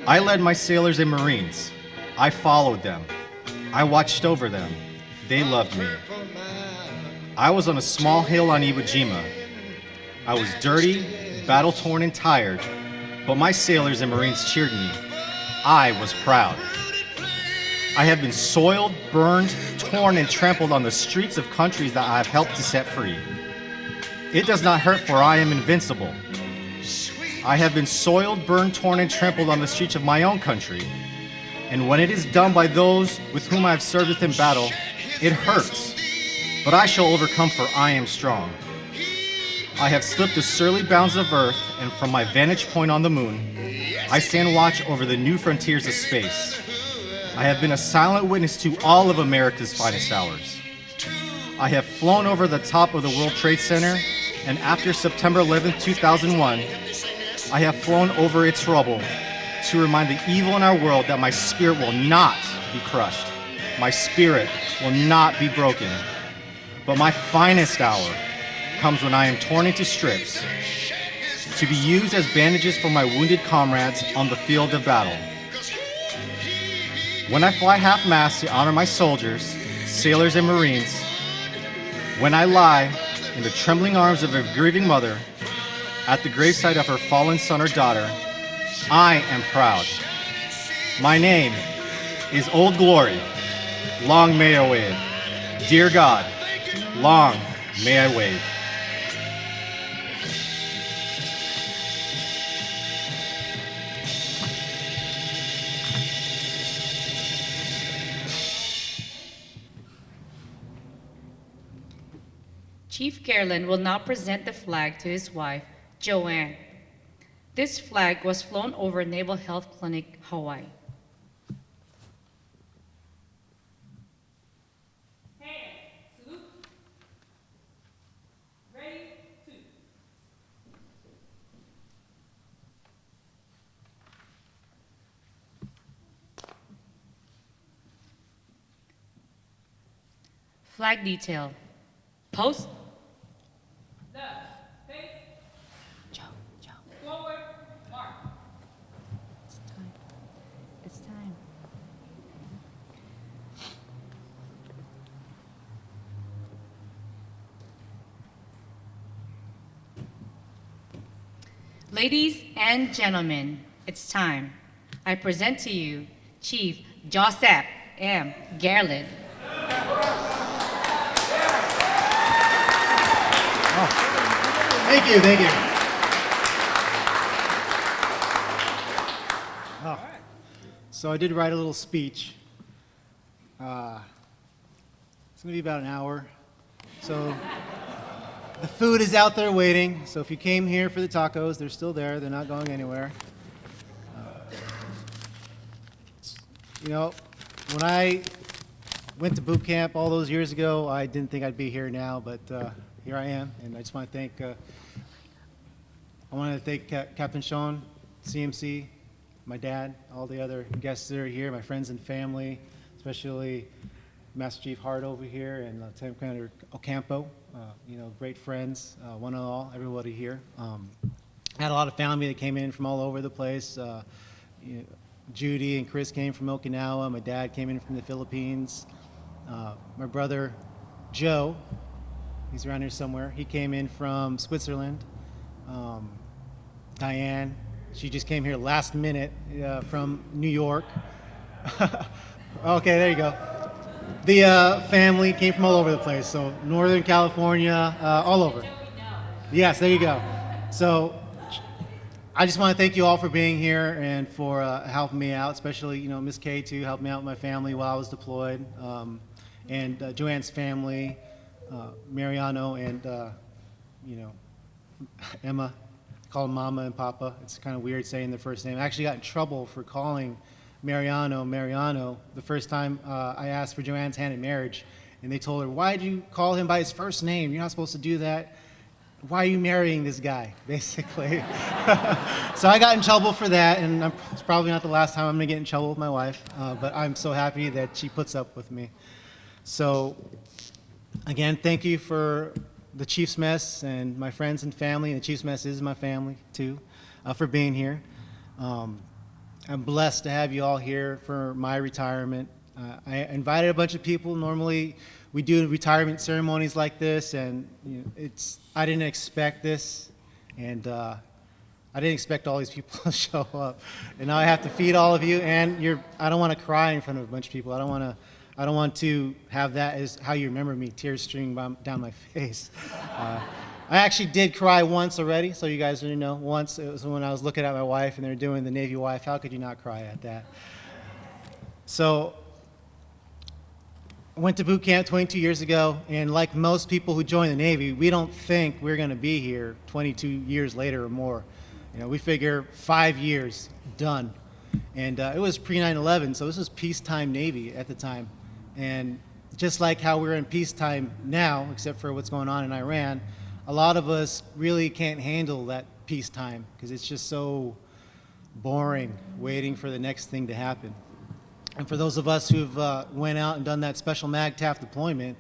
I led my sailors and Marines. I followed them. I watched over them. They loved me. I was on a small hill on Iwo Jima. I was dirty, battle-torn, and tired, but my sailors and Marines cheered me. I was proud. I have been soiled, burned, torn, and trampled on the streets of countries that I have helped to set free. It does not hurt, for I am invincible. I have been soiled, burned, torn, and trampled on the streets of my own country. And when it is done by those with whom I have served within battle, it hurts. But I shall overcome, for I am strong. I have slipped the surly bounds of earth, and from my vantage point on the moon, I stand watch over the new frontiers of space. I have been a silent witness to all of America's finest hours. I have flown over the top of the World Trade Center, and after September 11, 2001, I have flown over its rubble to remind the evil in our world that my spirit will not be crushed. My spirit will not be broken. But my finest hour comes when I am torn into strips to be used as bandages for my wounded comrades on the field of battle. When I fly half-mast to honor my soldiers, sailors, and Marines, when I lie in the trembling arms of a grieving mother at the gravesite of her fallen son or daughter, I am proud. My name is Old Glory. Long may I wave. Dear God, long may I wave. Chief Gaerlan will now present the flag to his wife, Joanne. This flag was flown over Naval Health Clinic, Hawaii. Flag detail. Post. Left, face, Joe. forward, mark. It's time. Ladies and gentlemen, it's time. I present to you Chief Joseph M. Gaerlan. Thank you, thank you. Oh. So I did write a little speech. It's going to be about an hour. So the food is out there waiting. So if you came here for the tacos, they're still there. They're not going anywhere. You know, when I went to boot camp all those years ago, I didn't think I'd be here now, but here I am, and I just want to thank Captain Sean, CMC, my dad, all the other guests that are here, my friends and family, especially Master Chief Hart over here and Lieutenant Commander Ocampo. Great friends, one and all, everybody here. I had a lot of family that came in from all over the place. Judy and Chris came from Okinawa. My dad came in from the Philippines. My brother Joe, he's around here somewhere. He came in from Switzerland. Diane, she just came here last minute from New York. Okay, there you go. The family came from all over the place, so Northern California, all over. Yes, there you go. So I just want to thank you all for being here and for helping me out, especially Miss Kay too, helped me out with my family while I was deployed, and Joanne's family, Mariano and Emma. Call them Mama and Papa. It's kind of weird saying their first name. I actually got in trouble for calling Mariano the first time I asked for Joanne's hand in marriage, and they told her, "Why did you call him by his first name? You're not supposed to do that. Why are you marrying this guy?" Basically. So I got in trouble for that, and it's probably not the last time I'm going to get in trouble with my wife, but I'm so happy that she puts up with me. So again, thank you for the Chief's Mess and my friends and family, and the Chief's Mess is my family too, for being here. I'm blessed to have you all here for my retirement. I invited a bunch of people. Normally we do retirement ceremonies like this, and I didn't expect this, and I didn't expect all these people to show up. And now I have to feed all of you, and I don't want to cry in front of a bunch of people. I don't want to have that as how you remember me, tears streaming down my face. I actually did cry once already, so you guys already know. Once, it was when I was looking at my wife and they were doing the Navy wife. How could you not cry at that? So I went to boot camp 22 years ago, and like most people who join the Navy, we don't think we're going to be here 22 years later or more. We figure 5 years, done. And it was pre-9/11, so this was peacetime Navy at the time. And just like how we're in peacetime now, except for what's going on in Iran, a lot of us really can't handle that peacetime because it's just so boring waiting for the next thing to happen. And for those of us who've went out and done that special MAGTF deployment,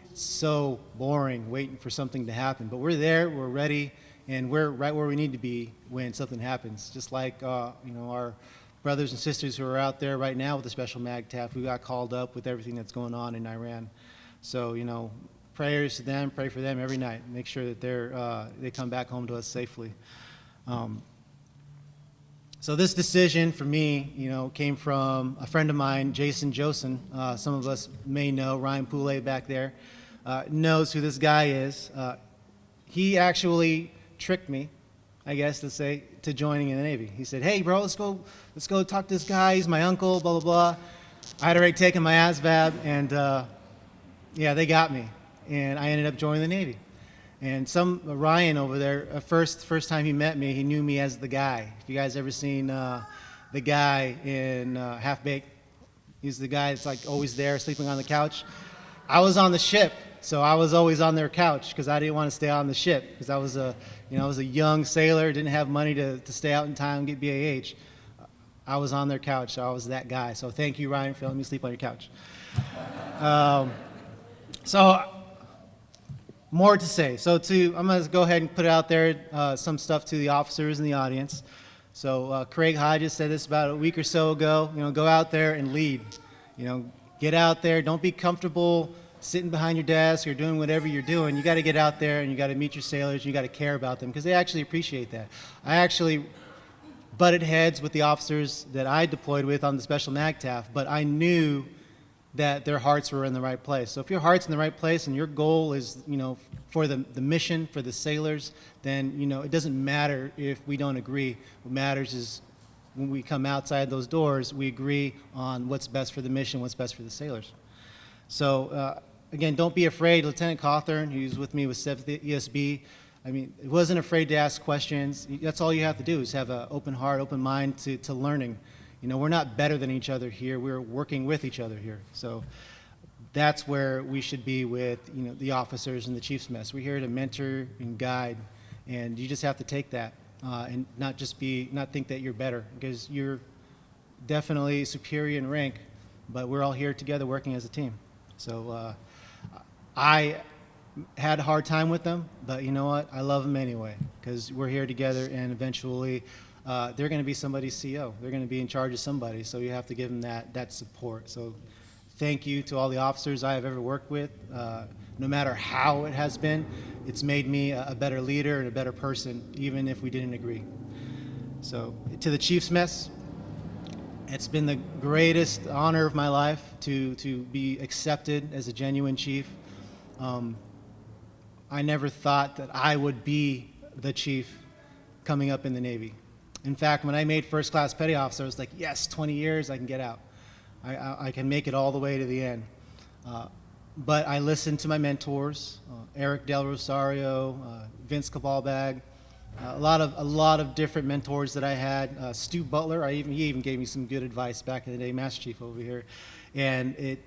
it's so boring waiting for something to happen. But we're there, we're ready, and we're right where we need to be when something happens. Just like our brothers and sisters who are out there right now with the special MAGTF, who got called up with everything that's going on in Iran. So, prayers to them, pray for them every night. Make sure that they come back home to us safely. So this decision for me, came from a friend of mine, Jason Josen. Some of us may know Ryan Poulet back there, knows who this guy is. He actually tricked me, I guess to say, to joining in the Navy. He said, "Hey, bro, let's go talk to this guy. He's my uncle, blah, blah, blah." I had already taken my ASVAB, and yeah, they got me. And I ended up joining the Navy. And Ryan over there, first time he met me, he knew me as the guy. If you guys ever seen the guy in Half Baked, he's the guy that's like always there, sleeping on the couch. I was on the ship, so I was always on their couch because I didn't want to stay on the ship because I was a young sailor, didn't have money to stay out in time and get BAH. I was on their couch, so I was that guy. So thank you, Ryan, for letting me sleep on your couch. So more to say. I'm going to go ahead and put out there some stuff to the officers in the audience. So Craig Hodges said this about a week or so ago. Go out there and lead. Get out there. Don't be comfortable sitting behind your desk or doing whatever you're doing. You got to get out there and you got to meet your sailors. You got to care about them because they actually appreciate that. I actually butted heads with the officers that I deployed with on the special MAGTF, but I knew that their hearts were in the right place. So if your heart's in the right place and your goal is, for the mission, for the sailors, then, it doesn't matter if we don't agree. What matters is when we come outside those doors, we agree on what's best for the mission, what's best for the sailors. So, again, don't be afraid. Lieutenant Cawthorn, who's with me with 7th ESB, he wasn't afraid to ask questions. That's all you have to do is have an open heart, open mind to learning. We're not better than each other here. We're working with each other here. So that's where we should be with, the officers and the Chief's Mess. We're here to mentor and guide, and you just have to take that and not think that you're better, because you're definitely superior in rank, but we're all here together working as a team. So I had a hard time with them, but you know what? I love them anyway, because we're here together, and eventually they're going to be somebody's CEO. They're going to be in charge of somebody, so you have to give them that support. So thank you to all the officers I have ever worked with. No matter how it has been, it's made me a better leader and a better person, even if we didn't agree. So to the Chief's Mess, it's been the greatest honor of my life to be accepted as a genuine chief. I never thought that I would be the chief coming up in the Navy. In fact, when I made first class petty officer, I was like, yes, 20 years, I can get out. I can make it all the way to the end. But I listened to my mentors, Eric Del Rosario, Vince Cabalbag, a lot of different mentors that I had. Stu Butler, he even gave me some good advice back in the day, Master Chief over here, and it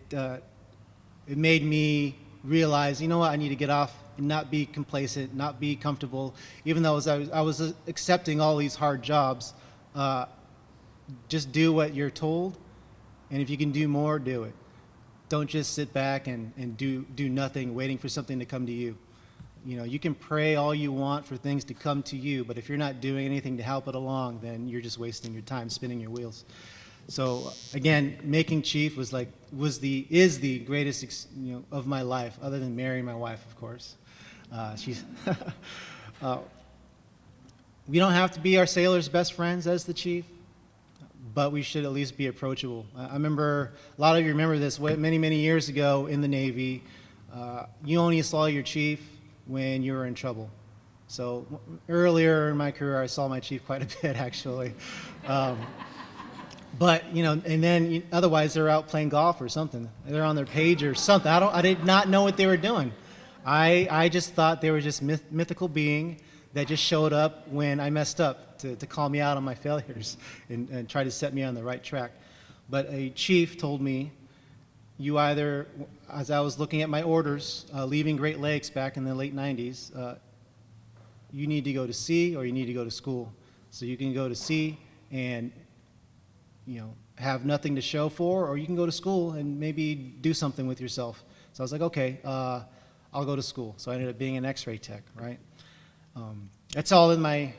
made me realize, you know what, I need to get off and not be complacent, not be comfortable. Even though I was accepting all these hard jobs, just do what you're told, and if you can do more, do it. Don't just sit back and do nothing, waiting for something to come to you. You know, you can pray all you want for things to come to you, but if you're not doing anything to help it along, then you're just wasting your time, spinning your wheels. So again, making chief is the greatest of my life, other than marrying my wife, of course. She's we don't have to be our sailors' best friends as the chief, but we should at least be approachable. I remember, a lot of you remember this, many years ago in the Navy, you only saw your chief when you were in trouble. So earlier in my career, I saw my chief quite a bit, actually. But, and then otherwise they're out playing golf or something. They're on their page or something. I did not know what they were doing. I just thought they were just mythical being that just showed up when I messed up to call me out on my failures and try to set me on the right track. But a chief told me, you either, as I was looking at my orders, leaving Great Lakes back in the late 90s, you need to go to sea or you need to go to school. So you can go to sea and have nothing to show for, or you can go to school and maybe do something with yourself. So I was like, okay, I'll go to school. So I ended up being an X-ray tech, right? That's all in my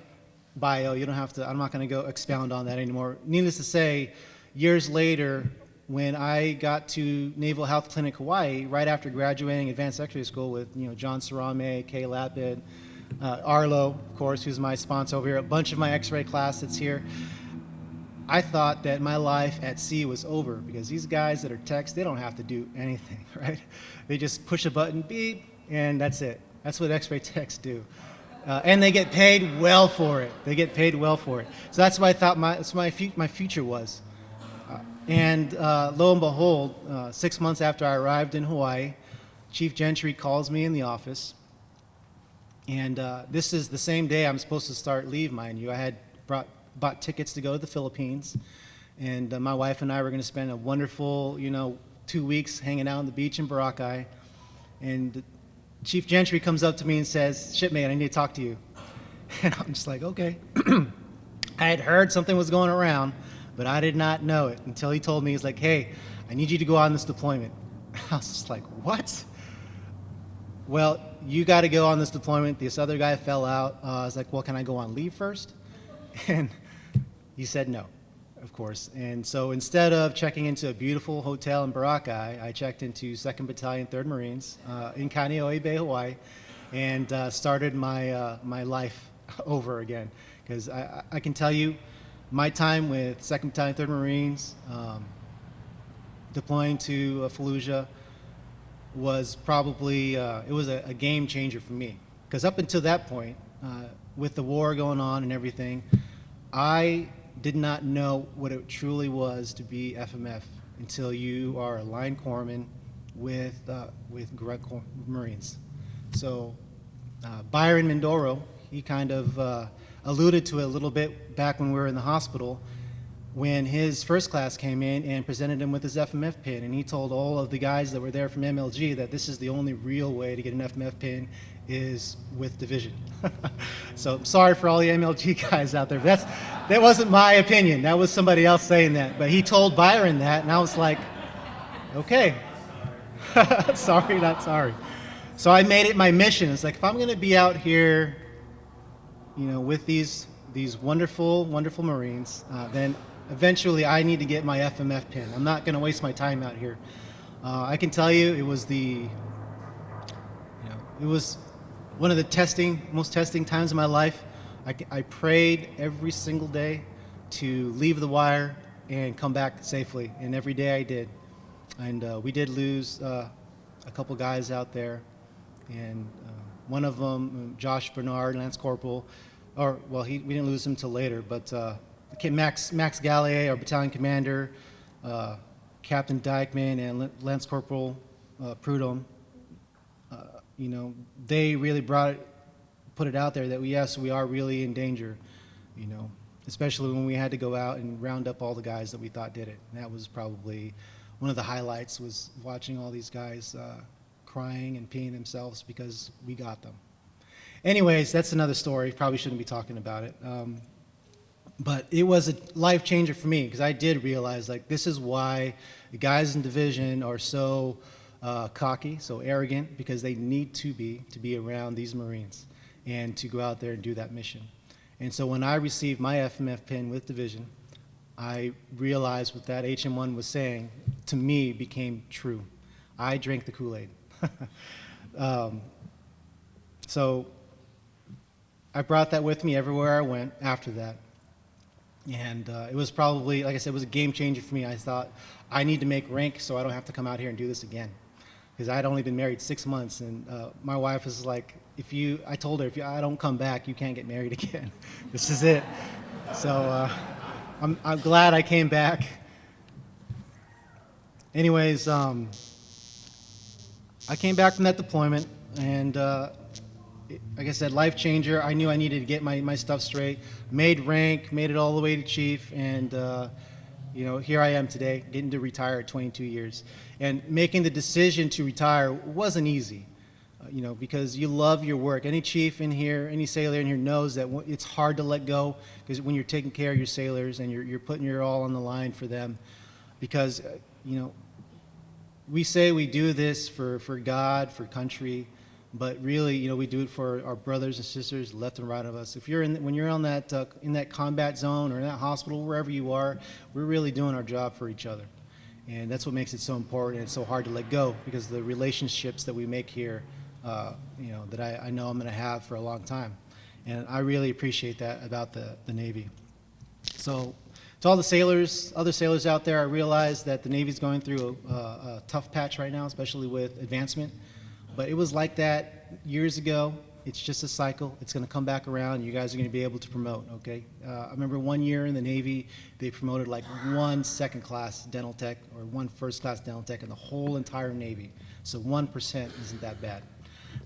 bio. You don't have to, I'm not going to go expound on that anymore. Needless to say, years later, when I got to Naval Health Clinic Hawaii, right after graduating advanced X-ray school with John Sarame, Kay Lapid, Arlo, of course, who's my sponsor over here, a bunch of my X-ray class that's here, I thought that my life at sea was over, because these guys that are techs, they don't have to do anything, right? They just push a button, beep, and that's it. That's what X-ray techs do. And they get paid well for it. They get paid well for it. So that's what I thought my future was. And lo and behold, 6 months after I arrived in Hawaii, Chief Gentry calls me in the office. And this is the same day I'm supposed to start leave, mind you. I had bought tickets to go to the Philippines. And my wife and I were going to spend a wonderful, 2 weeks hanging out on the beach in Boracay. And Chief Gentry comes up to me and says, "Shipmate, I need to talk to you." And I'm just like, okay. I had heard something was going around, but I did not know it until he told me. He's like, "Hey, I need you to go on this deployment." I was just like, what? Well, you got to go on this deployment. This other guy fell out. I was like, well, can I go on leave first? And he said no, of course. And so instead of checking into a beautiful hotel in Boracay, I checked into 2nd Battalion, 3rd Marines in Kaneohe Bay, Hawaii, and started my life over again. Because I can tell you, my time with 2nd Battalion, 3rd Marines, deploying to Fallujah, was probably, it was a game changer for me. Because up until that point, with the war going on and everything, I did not know what it truly was to be FMF until you are a line corpsman with Marines. So Byron Mindoro, he kind of alluded to it a little bit back when we were in the hospital, when his first class came in and presented him with his FMF pin, and he told all of the guys that were there from MLG that this is the only real way to get an FMF pin is with division. So I'm sorry for all the MLG guys out there, but that wasn't my opinion. That was somebody else saying that. But he told Byron that, and I was like, Okay. Sorry, not sorry. So I made it my mission. It's like, if I'm going to be out here, with these wonderful, wonderful Marines, then eventually I need to get my FMF pin. I'm not going to waste my time out here. I can tell you, it was one of the most testing times of my life. I prayed every single day to leave the wire and come back safely, and every day I did. And we did lose a couple guys out there, and one of them, Josh Bernard, Lance Corporal, we didn't lose him till later, but Max Gaerlan, our battalion commander, Captain Dykeman, and Lance Corporal Prudhomme, they really put it out there that we are really in danger, especially when we had to go out and round up all the guys that we thought did it. And that was probably one of the highlights, was watching all these guys crying and peeing themselves because we got them. Anyways, that's another story. Probably shouldn't be talking about it. But it was a life changer for me, because I did realize, like, this is why the guys in division are so cocky, so arrogant, because they need to be around these Marines and to go out there and do that mission. And so when I received my FMF pin with division, I realized what that HM1 was saying to me became true. I drank the Kool-Aid. So I brought that with me everywhere I went after that. And it was probably, like I said, it was a game changer for me. I thought, I need to make rank so I don't have to come out here and do this again. Because I'd only been married 6 months, and my wife was like, I told her, if I don't come back, you can't get married again. This is it. So I'm glad I came back. Anyways, I came back from that deployment, and like I said, life changer. I knew I needed to get my stuff straight. Made rank, made it all the way to chief, and here I am today, getting to retire at 22 years. And making the decision to retire wasn't easy, because you love your work. Any chief in here, any sailor in here knows that it's hard to let go, because when you're taking care of your sailors and you're putting your all on the line for them, because we say we do this for God, for country, but really, we do it for our brothers and sisters left and right of us. If when you're on that in that combat zone or in that hospital, wherever you are, we're really doing our job for each other, and that's what makes it so important and so hard to let go, because the relationships that we make here, that I know I'm going to have for a long time, and I really appreciate that about the Navy. So, to all the sailors, other sailors out there, I realize that the Navy's going through a tough patch right now, especially with advancement. But it was like that years ago. It's just a cycle. It's going to come back around. You guys are going to be able to promote, okay? I remember one year in the Navy, they promoted like one second-class dental tech or one first-class dental tech in the whole entire Navy. So 1% isn't that bad.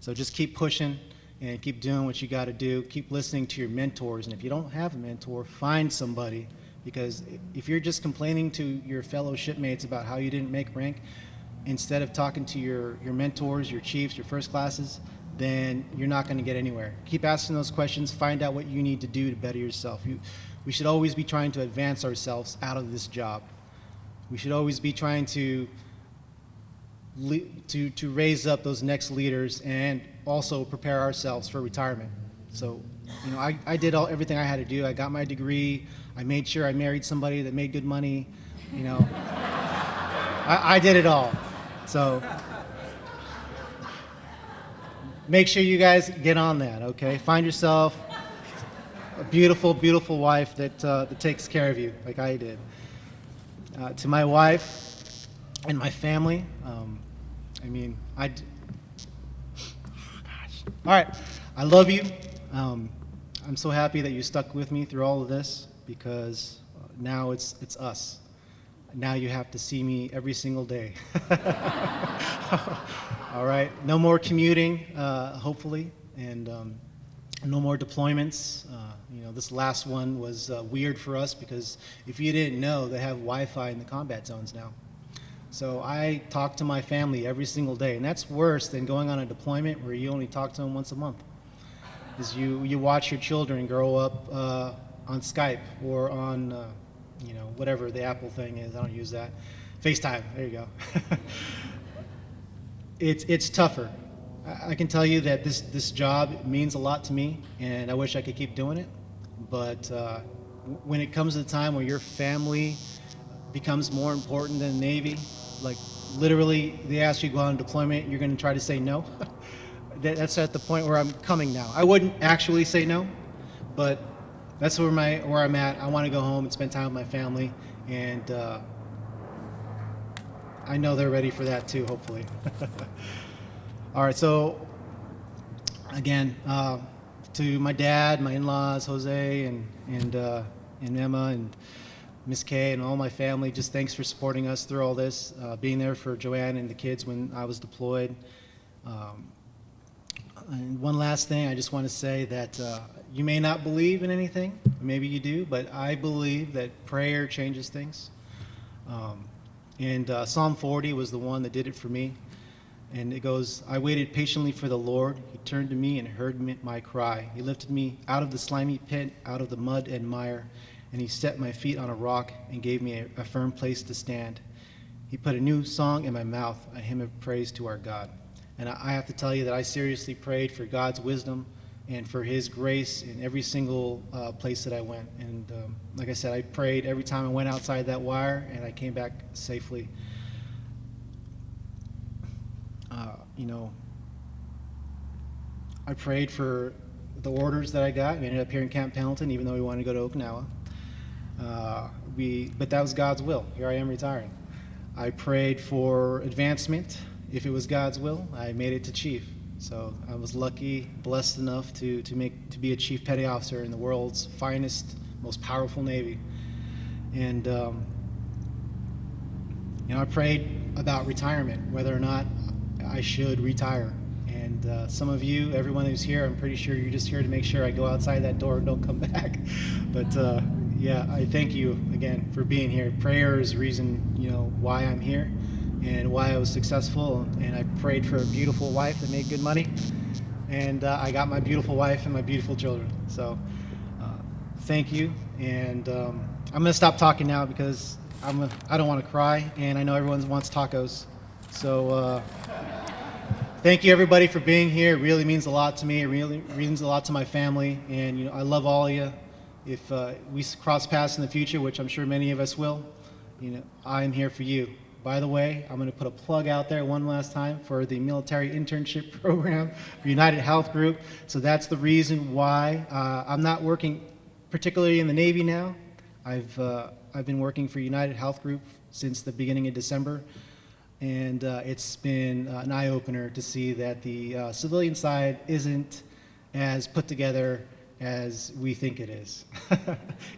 So just keep pushing and keep doing what you got to do. Keep listening to your mentors. And if you don't have a mentor, find somebody. Because if you're just complaining to your fellow shipmates about how you didn't make rank, instead of talking to your mentors, your chiefs, your first classes, then you're not going to get anywhere. Keep asking those questions. Find out what you need to do to better yourself. We should always be trying to advance ourselves out of this job. We should always be trying to raise up those next leaders and also prepare ourselves for retirement. So, I did everything I had to do. I got my degree. I made sure I married somebody that made good money. I did it all. So make sure you guys get on that, okay? Find yourself a beautiful, beautiful wife that takes care of you like I did. To my wife and my family, gosh. All right, I love you. I'm so happy that you stuck with me through all of this, because now it's us. Now you have to see me every single day. All right, no more commuting, hopefully, and no more deployments. This last one was weird for us, because if you didn't know, they have Wi-Fi in the combat zones now. So I talk to my family every single day, and that's worse than going on a deployment where you only talk to them once a month. Is you watch your children grow up on Skype or on whatever the Apple thing is. I don't use that. FaceTime, there you go. It's tougher. I can tell you that this job means a lot to me, and I wish I could keep doing it. But when it comes to the time where your family becomes more important than the Navy, like literally they ask you to go on deployment, you're going to try to say no. That's at the point where I'm coming now. I wouldn't actually say no, but that's where I'm at. I want to go home and spend time with my family, and I know they're ready for that too, hopefully. All right, so again, to my dad, my in-laws, Jose and Emma and Miss Kay and all my family, just thanks for supporting us through all this, being there for Joanne and the kids when I was deployed. And one last thing, I just want to say that you may not believe in anything, maybe you do, but I believe that prayer changes things. And Psalm 40 was the one that did it for me. And it goes, I waited patiently for the Lord. He turned to me and heard my cry. He lifted me out of the slimy pit, out of the mud and mire, and he set my feet on a rock and gave me a firm place to stand. He put a new song in my mouth, a hymn of praise to our God. And I have to tell you that I seriously prayed for God's wisdom and for his grace in every single place that I went. And like I said, I prayed every time I went outside that wire, and I came back safely. I prayed for the orders that I got. We ended up here in Camp Pendleton, even though we wanted to go to Okinawa. But that was God's will. Here I am retiring. I prayed for advancement. If it was God's will, I made it to chief. So I was lucky, blessed enough to be a chief petty officer in the world's finest, most powerful Navy. And I prayed about retirement, whether or not I should retire. And some of you, everyone who's here, I'm pretty sure you're just here to make sure I go outside that door and don't come back. But yeah, I thank you again for being here. Prayer is the reason, why I'm here and why I was successful. And I prayed for a beautiful wife that made good money. And I got my beautiful wife and my beautiful children. So thank you. And I'm going to stop talking now because I don't want to cry, and I know everyone wants tacos. So thank you, everybody, for being here. It really means a lot to me. It really means a lot to my family, and I love all of you. If we cross paths in the future, which I'm sure many of us will, I am here for you. By the way, I'm going to put a plug out there one last time for the military internship program for United Health Group. So that's the reason why I'm not working particularly in the Navy now. I've been working for United Health Group since the beginning of December, and it's been an eye-opener to see that the civilian side isn't as put together as we think it is.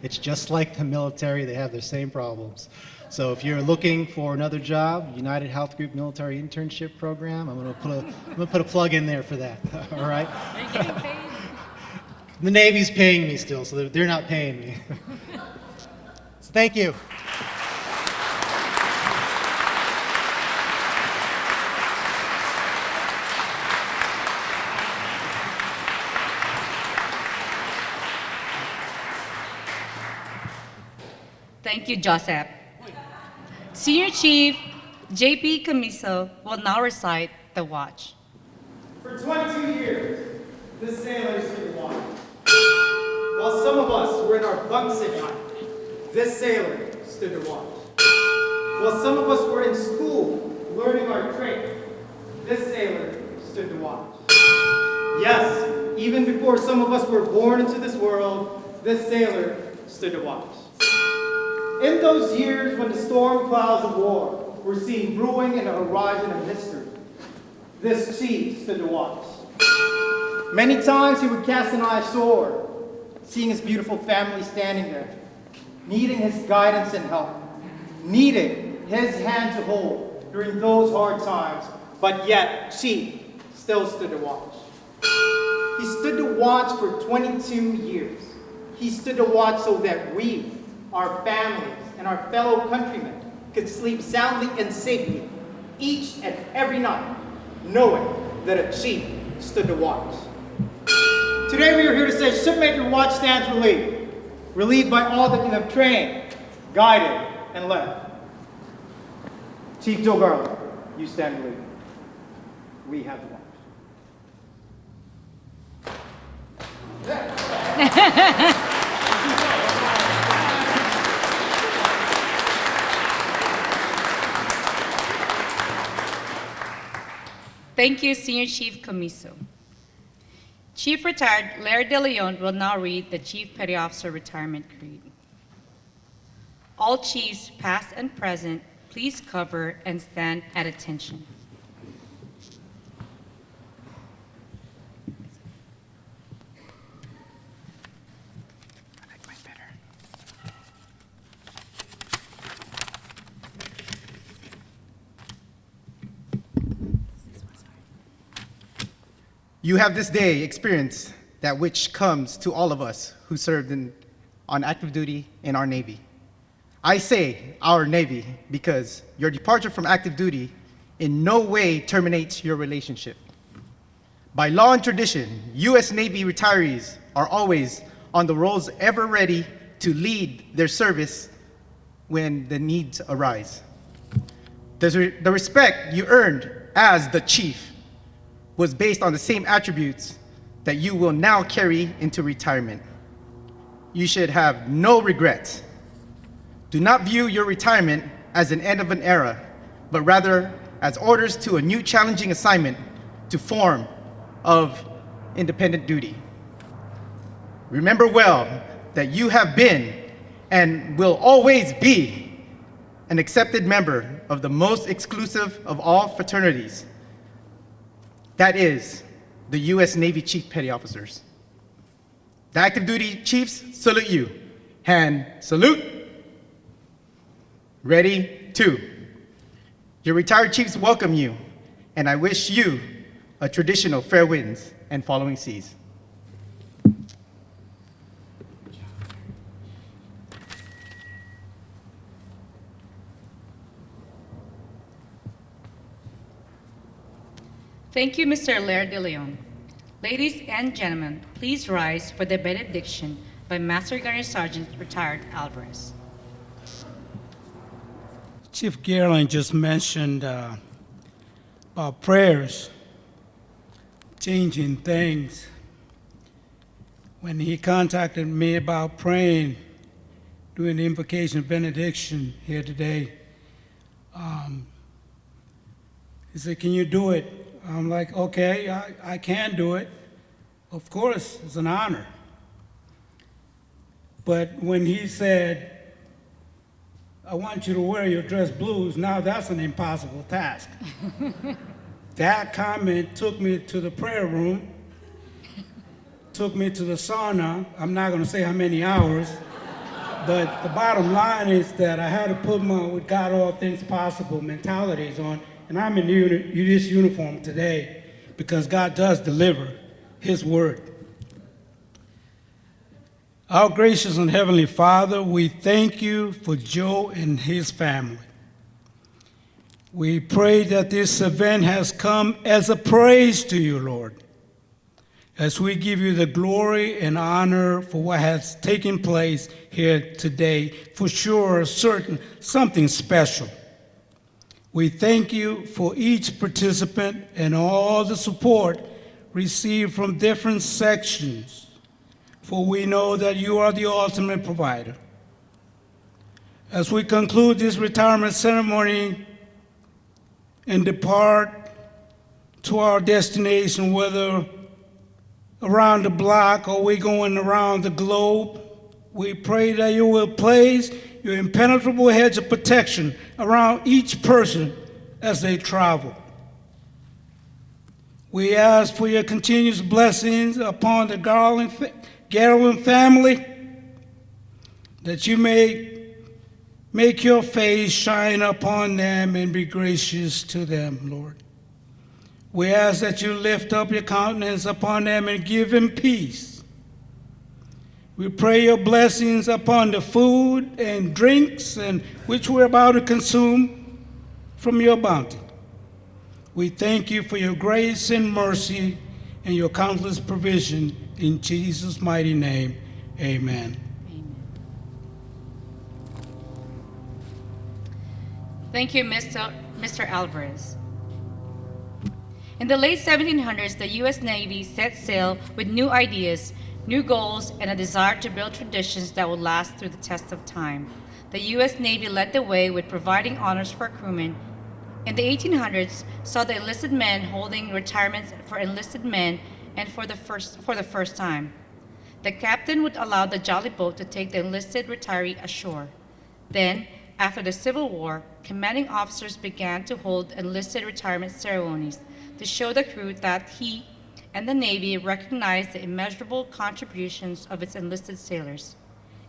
It's just like the military, they have the same problems. So if you're looking for another job, United Health Group Military Internship Program, I'm gonna put a plug in there for that, all right? Are you getting paid? The Navy's paying me still, so they're not paying me. So thank you. Thank you, Joseph. Senior Chief J.P. Camiso will now recite the watch. For 22 years, the sailors stood watch. While some of us were in our bunks at night, this sailor stood to watch. While some of us were in school learning our trade, this sailor stood to watch. Yes, even before some of us were born into this world, this sailor stood to watch. In those years when the storm clouds of war were seen brewing in the horizon of mystery, this chief stood to watch. Many times he would cast an eye ashore, seeing his beautiful family standing there, needing his guidance and help, needing his hand to hold during those hard times, but yet Chief still stood to watch. He stood to watch for 22 years. He stood to watch so that we, our families, and our fellow countrymen could sleep soundly and safely each and every night, knowing that a chief stood to watch. Today we are here to say, shipmate, your watch stands relieved by all that you have trained, guided, and led. Chief Joe Gaerlan, you stand ready. We have the watch. Thank you, Senior Chief Comiso. Chief Retired Larry De Leon will now read the Chief Petty Officer Retirement Creed. All chiefs, past and present, please cover and stand at attention. You have this day experienced that which comes to all of us who served on active duty in our Navy. I say our Navy because your departure from active duty in no way terminates your relationship. By law and tradition, U.S. Navy retirees are always on the rolls, ever ready to lead their service when the needs arise. The respect you earned as the chief was based on the same attributes that you will now carry into retirement. You should have no regrets. Do not view your retirement as an end of an era, but rather as orders to a new challenging assignment to form of independent duty. Remember well that you have been and will always be an accepted member of the most exclusive of all fraternities. That is the U.S. Navy Chief Petty Officers. The active duty chiefs salute you. Hand salute. Ready, two. Your retired chiefs welcome you, and I wish you a traditional fair winds and following seas. Thank you, Mr. Laird de Leon. Ladies and gentlemen, please rise for the benediction by Master Gunnery Sergeant Retired Alvarez. Chief Gaerlan just mentioned about prayers, changing things. When he contacted me about praying, doing the invocation benediction here today, he said, "Can you do it?" I'm like, "Okay, I can do it. Of course, it's an honor." But when he said, "I want you to wear your dress blues," now that's an impossible task. That comment took me to the prayer room, took me to the sauna. I'm not going to say how many hours, but the bottom line is that I had to put my "with God all things possible" mentalities on, and I'm in this uniform today because God does deliver His word. Our gracious and Heavenly Father, we thank you for Joe and his family. We pray that this event has come as a praise to you, Lord, as we give you the glory and honor for what has taken place here today. For sure, certain, something special. We thank you for each participant and all the support received from different sections, for we know that you are the ultimate provider. As we conclude this retirement ceremony and depart to our destination, whether around the block or we going around the globe, we pray that you will place your impenetrable hedge of protection around each person as they travel. We ask for your continuous blessings upon the Gaerlan family, that you may make your face shine upon them and be gracious to them, Lord. We ask that you lift up your countenance upon them and give them peace. We pray your blessings upon the food and drinks and which we're about to consume from your bounty. We thank you for your grace and mercy and your countless provision. In Jesus' mighty name, amen. Thank you, Mr. Mr. Alvarez. In the late 1700s, the U.S. Navy set sail with new ideas, new goals, and a desire to build traditions that would last through the test of time. The U.S. Navy led the way with providing honors for crewmen. In the 1800s, saw the enlisted men holding retirements for enlisted men and for the first time. The captain would allow the jolly boat to take the enlisted retiree ashore. Then, after the Civil War, commanding officers began to hold enlisted retirement ceremonies to show the crew that he and the Navy recognized the immeasurable contributions of its enlisted sailors.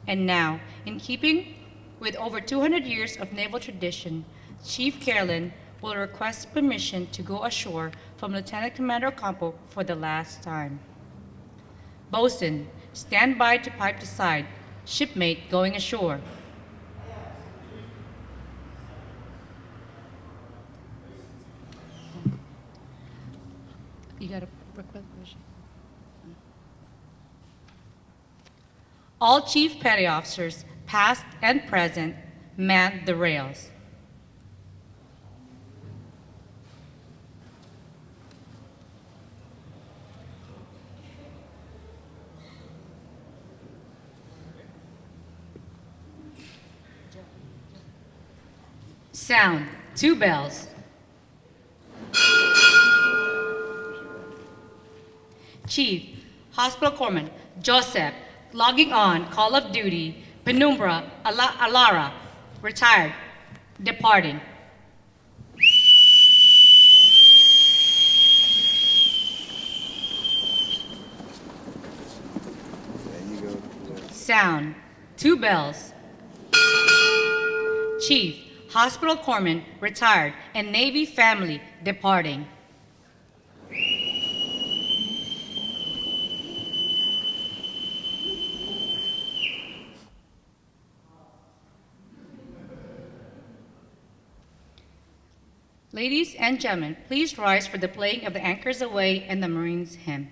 And now, in keeping with over 200 years of naval tradition, Chief Gaerlan will request permission to go ashore from Lieutenant Commander Ocampo for the last time. Bosun, stand by to pipe the side. Shipmate going ashore. You got a request permission? All Chief Petty Officers, past and present, man the rails. Sound, 2 bells. Chief, Hospital Corpsman, Joseph, logging on, call of duty, Penumbra, Alara, retired, departing. Sound, 2 bells. Chief, Hospital Corpsman, retired, and Navy family, departing. Ladies and gentlemen, please rise for the playing of the Anchors Aweigh and the Marines Hymn.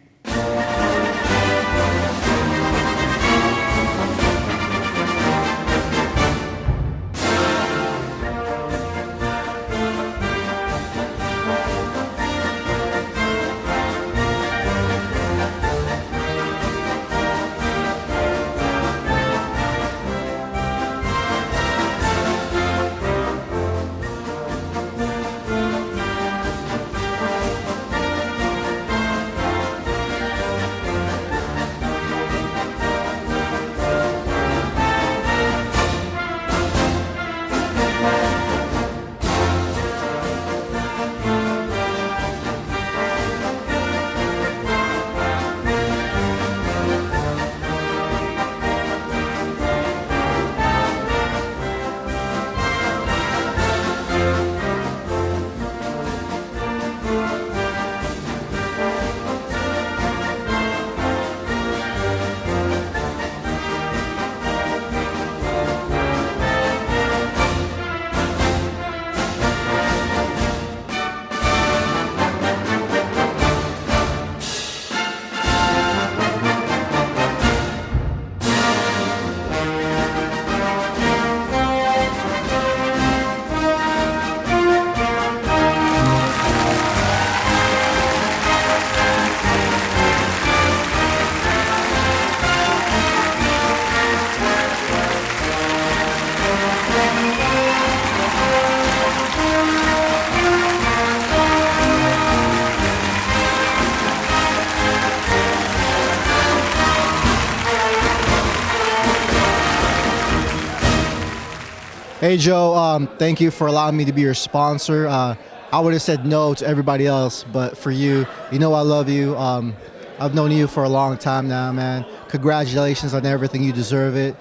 Hey, Joe, thank you for allowing me to be your sponsor. I would have said no to everybody else, but for you, you know I love you. I've known you for a long time now, man. Congratulations on everything. You deserve it.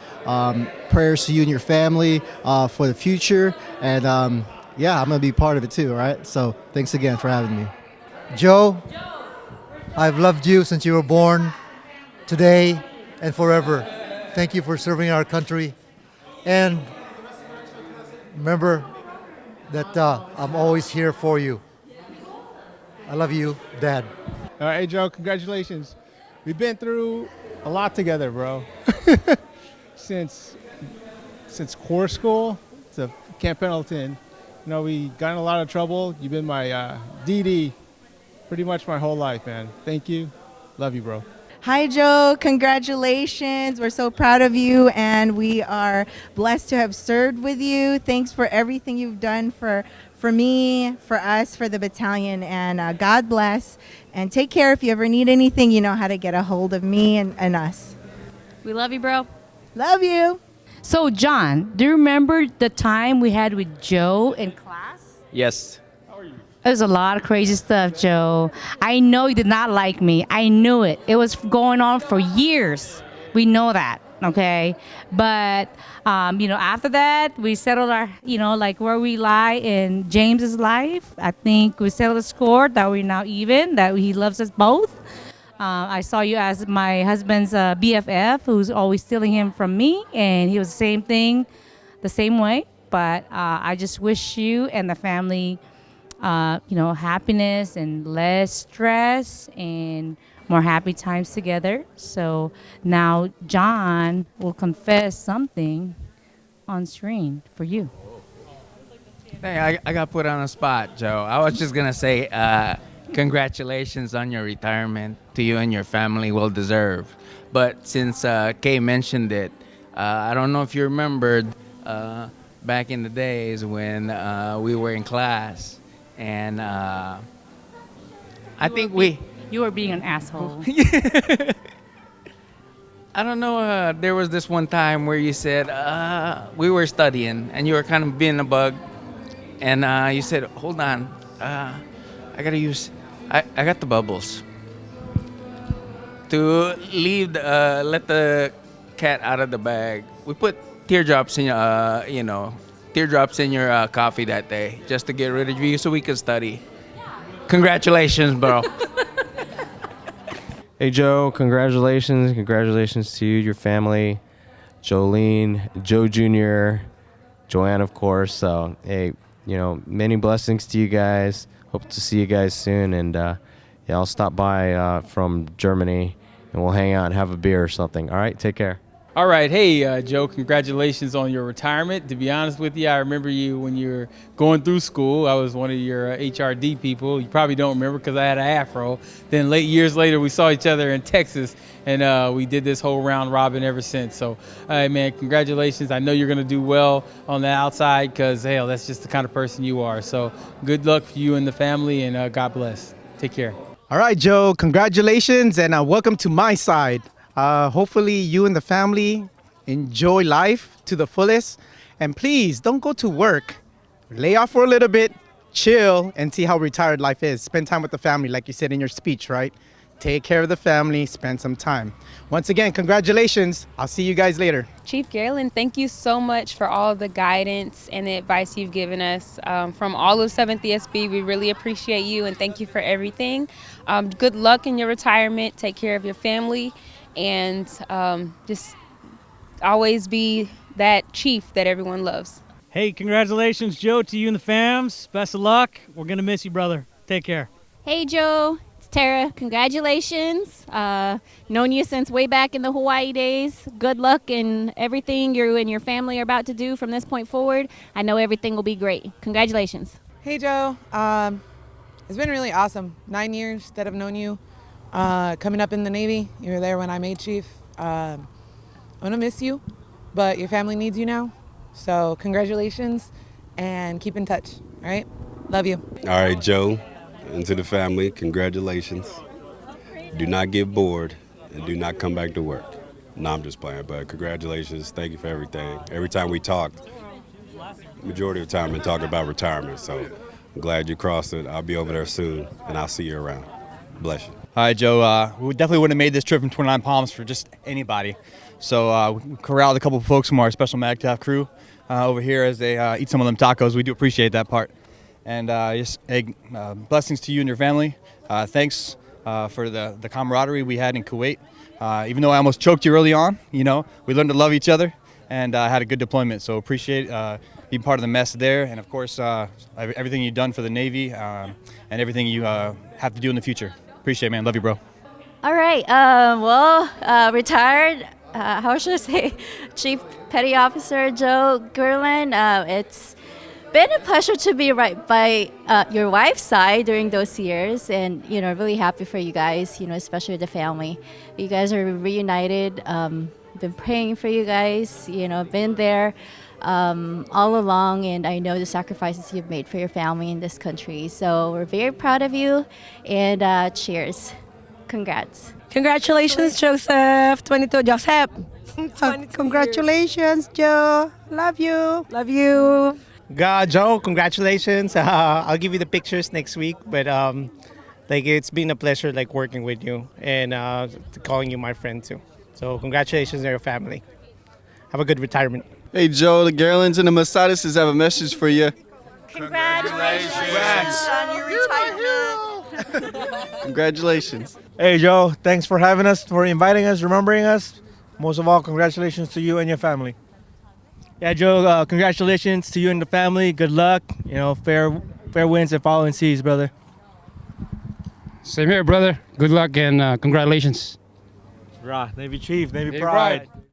Prayers to you and your family for the future. And yeah, I'm going to be part of it too, all right? So thanks again for having me. Joe, I've loved you since you were born, today and forever. Thank you for serving our country. And remember that I'm always here for you. I love you, Dad. All right, Joe, congratulations. We've been through a lot together, bro. since core school to Camp Pendleton, You know, we got in a lot of trouble. You've been my DD pretty much my whole life, man. Thank you. Love you, bro. Hi, Joe. Congratulations. We're so proud of you, and we are blessed to have served with you. Thanks for everything you've done for me, for us, for the battalion, and God bless. And take care. If you ever need anything, you know how to get a hold of me and us. We love you, bro. Love you. So, John, do you remember the time we had with Joe in class? Yes. It was a lot of crazy stuff, Joe. I know you did not like me. I knew it. It was going on for years. We know that, okay? But, after that, we settled our, like where we lie in James's life. I think we settled the score that we're now even, that he loves us both. I saw you as my husband's BFF, who's always stealing him from me, and he was the same thing, the same way. But I just wish you and the family happiness and less stress and more happy times together. So now John will confess something on screen for you. Hey, I got put on a spot, Joe. I was just going to say congratulations on your retirement to you and your family, well deserved. But since Kay mentioned it, I don't know if you remembered back in the days when we were in class. And I think You were being an asshole. I don't know, there was this one time where you said, we were studying, and you were kind of being a bug. And you said, hold on, I got the bubbles. To leave, let the cat out of the bag. We put teardrops in your coffee that day just to get rid of you so we could study. Congratulations, bro. Hey, Joe, congratulations. Congratulations to you, your family, Jolene, Joe Jr., Joanne, of course. So, hey, many blessings to you guys. Hope to see you guys soon. And, I'll stop by from Germany, and we'll hang out and have a beer or something. All right, take care. All right. Hey, Joe, congratulations on your retirement. To be honest with you, I remember you when you were going through school. I was one of your HRD people. You probably don't remember because I had an afro. Then years later, we saw each other in Texas, and we did this whole round robin ever since. So, man, congratulations. I know you're going to do well on the outside because, hell, that's just the kind of person you are. So good luck for you and the family, and God bless. Take care. All right, Joe, congratulations and welcome to my side. Hopefully you and the family enjoy life to the fullest. And please don't go to work. Lay off for a little bit, chill, and see how retired life is. Spend time with the family, like you said in your speech, right? Take care of the family, spend some time. Once again, congratulations. I'll see you guys later. Chief Gaerlan, thank you so much for all the guidance and the advice you've given us. From all of 7th ESB, we really appreciate you and thank you for everything. Good luck in your retirement. Take care of your family. And just always be that chief that everyone loves. Hey, congratulations, Joe, to you and the fams. Best of luck. We're going to miss you, brother. Take care. Hey, Joe. It's Tara. Congratulations. Known you since way back in the Hawaii days. Good luck in everything you and your family are about to do from this point forward. I know everything will be great. Congratulations. Hey, Joe. It's been really awesome. 9 years that I've known you. Coming up in the Navy, you were there when I made chief. I'm gonna miss you, but your family needs you now. So congratulations and keep in touch, all right? Love you. All right, Joe, and to the family, congratulations. Do not get bored and do not come back to work. No, I'm just playing, but congratulations. Thank you for everything. Every time we talked, majority of the time, been talking about retirement. So I'm glad you crossed it. I'll be over there soon, and I'll see you around. Bless you. All right, Joe, we definitely wouldn't have made this trip from 29 Palms for just anybody. So we corralled a couple of folks from our special MAGTAF crew over here as they eat some of them tacos. We do appreciate that part. And blessings to you and your family. Thanks for the camaraderie we had in Kuwait. Even though I almost choked you early on, we learned to love each other and had a good deployment. So appreciate being part of the mess there. And, of course, everything you've done for the Navy and everything you have to do in the future. Appreciate it, man. Love you, bro. All right. Retired, how should I say, Chief Petty Officer Joe Gaerlan. It's been a pleasure to be right by your wife's side during those years, and really happy for you guys. Especially the family. You guys are reunited. Been praying for you guys. Been there all along, and I know the sacrifices you've made for your family in this country. So we're very proud of you, and cheers. Congrats. Congratulations, Joseph. 22, Joseph. Congratulations, Joe. Love you. Love you. Joe, congratulations. I'll give you the pictures next week, but it's been a pleasure working with you and calling you my friend too. So congratulations to your family. Have a good retirement. Hey Joe, the Gaerlans and the Masadises have a message for you. Congratulations on your retirement. Congratulations. Hey Joe, thanks for having us, for inviting us, remembering us. Most of all, congratulations to you and your family. Yeah, Joe, congratulations to you and the family. Good luck. Fair winds and following seas, brother. Same here, brother. Good luck and congratulations. Rah, Navy Chief, Navy Navy Pride. Pride.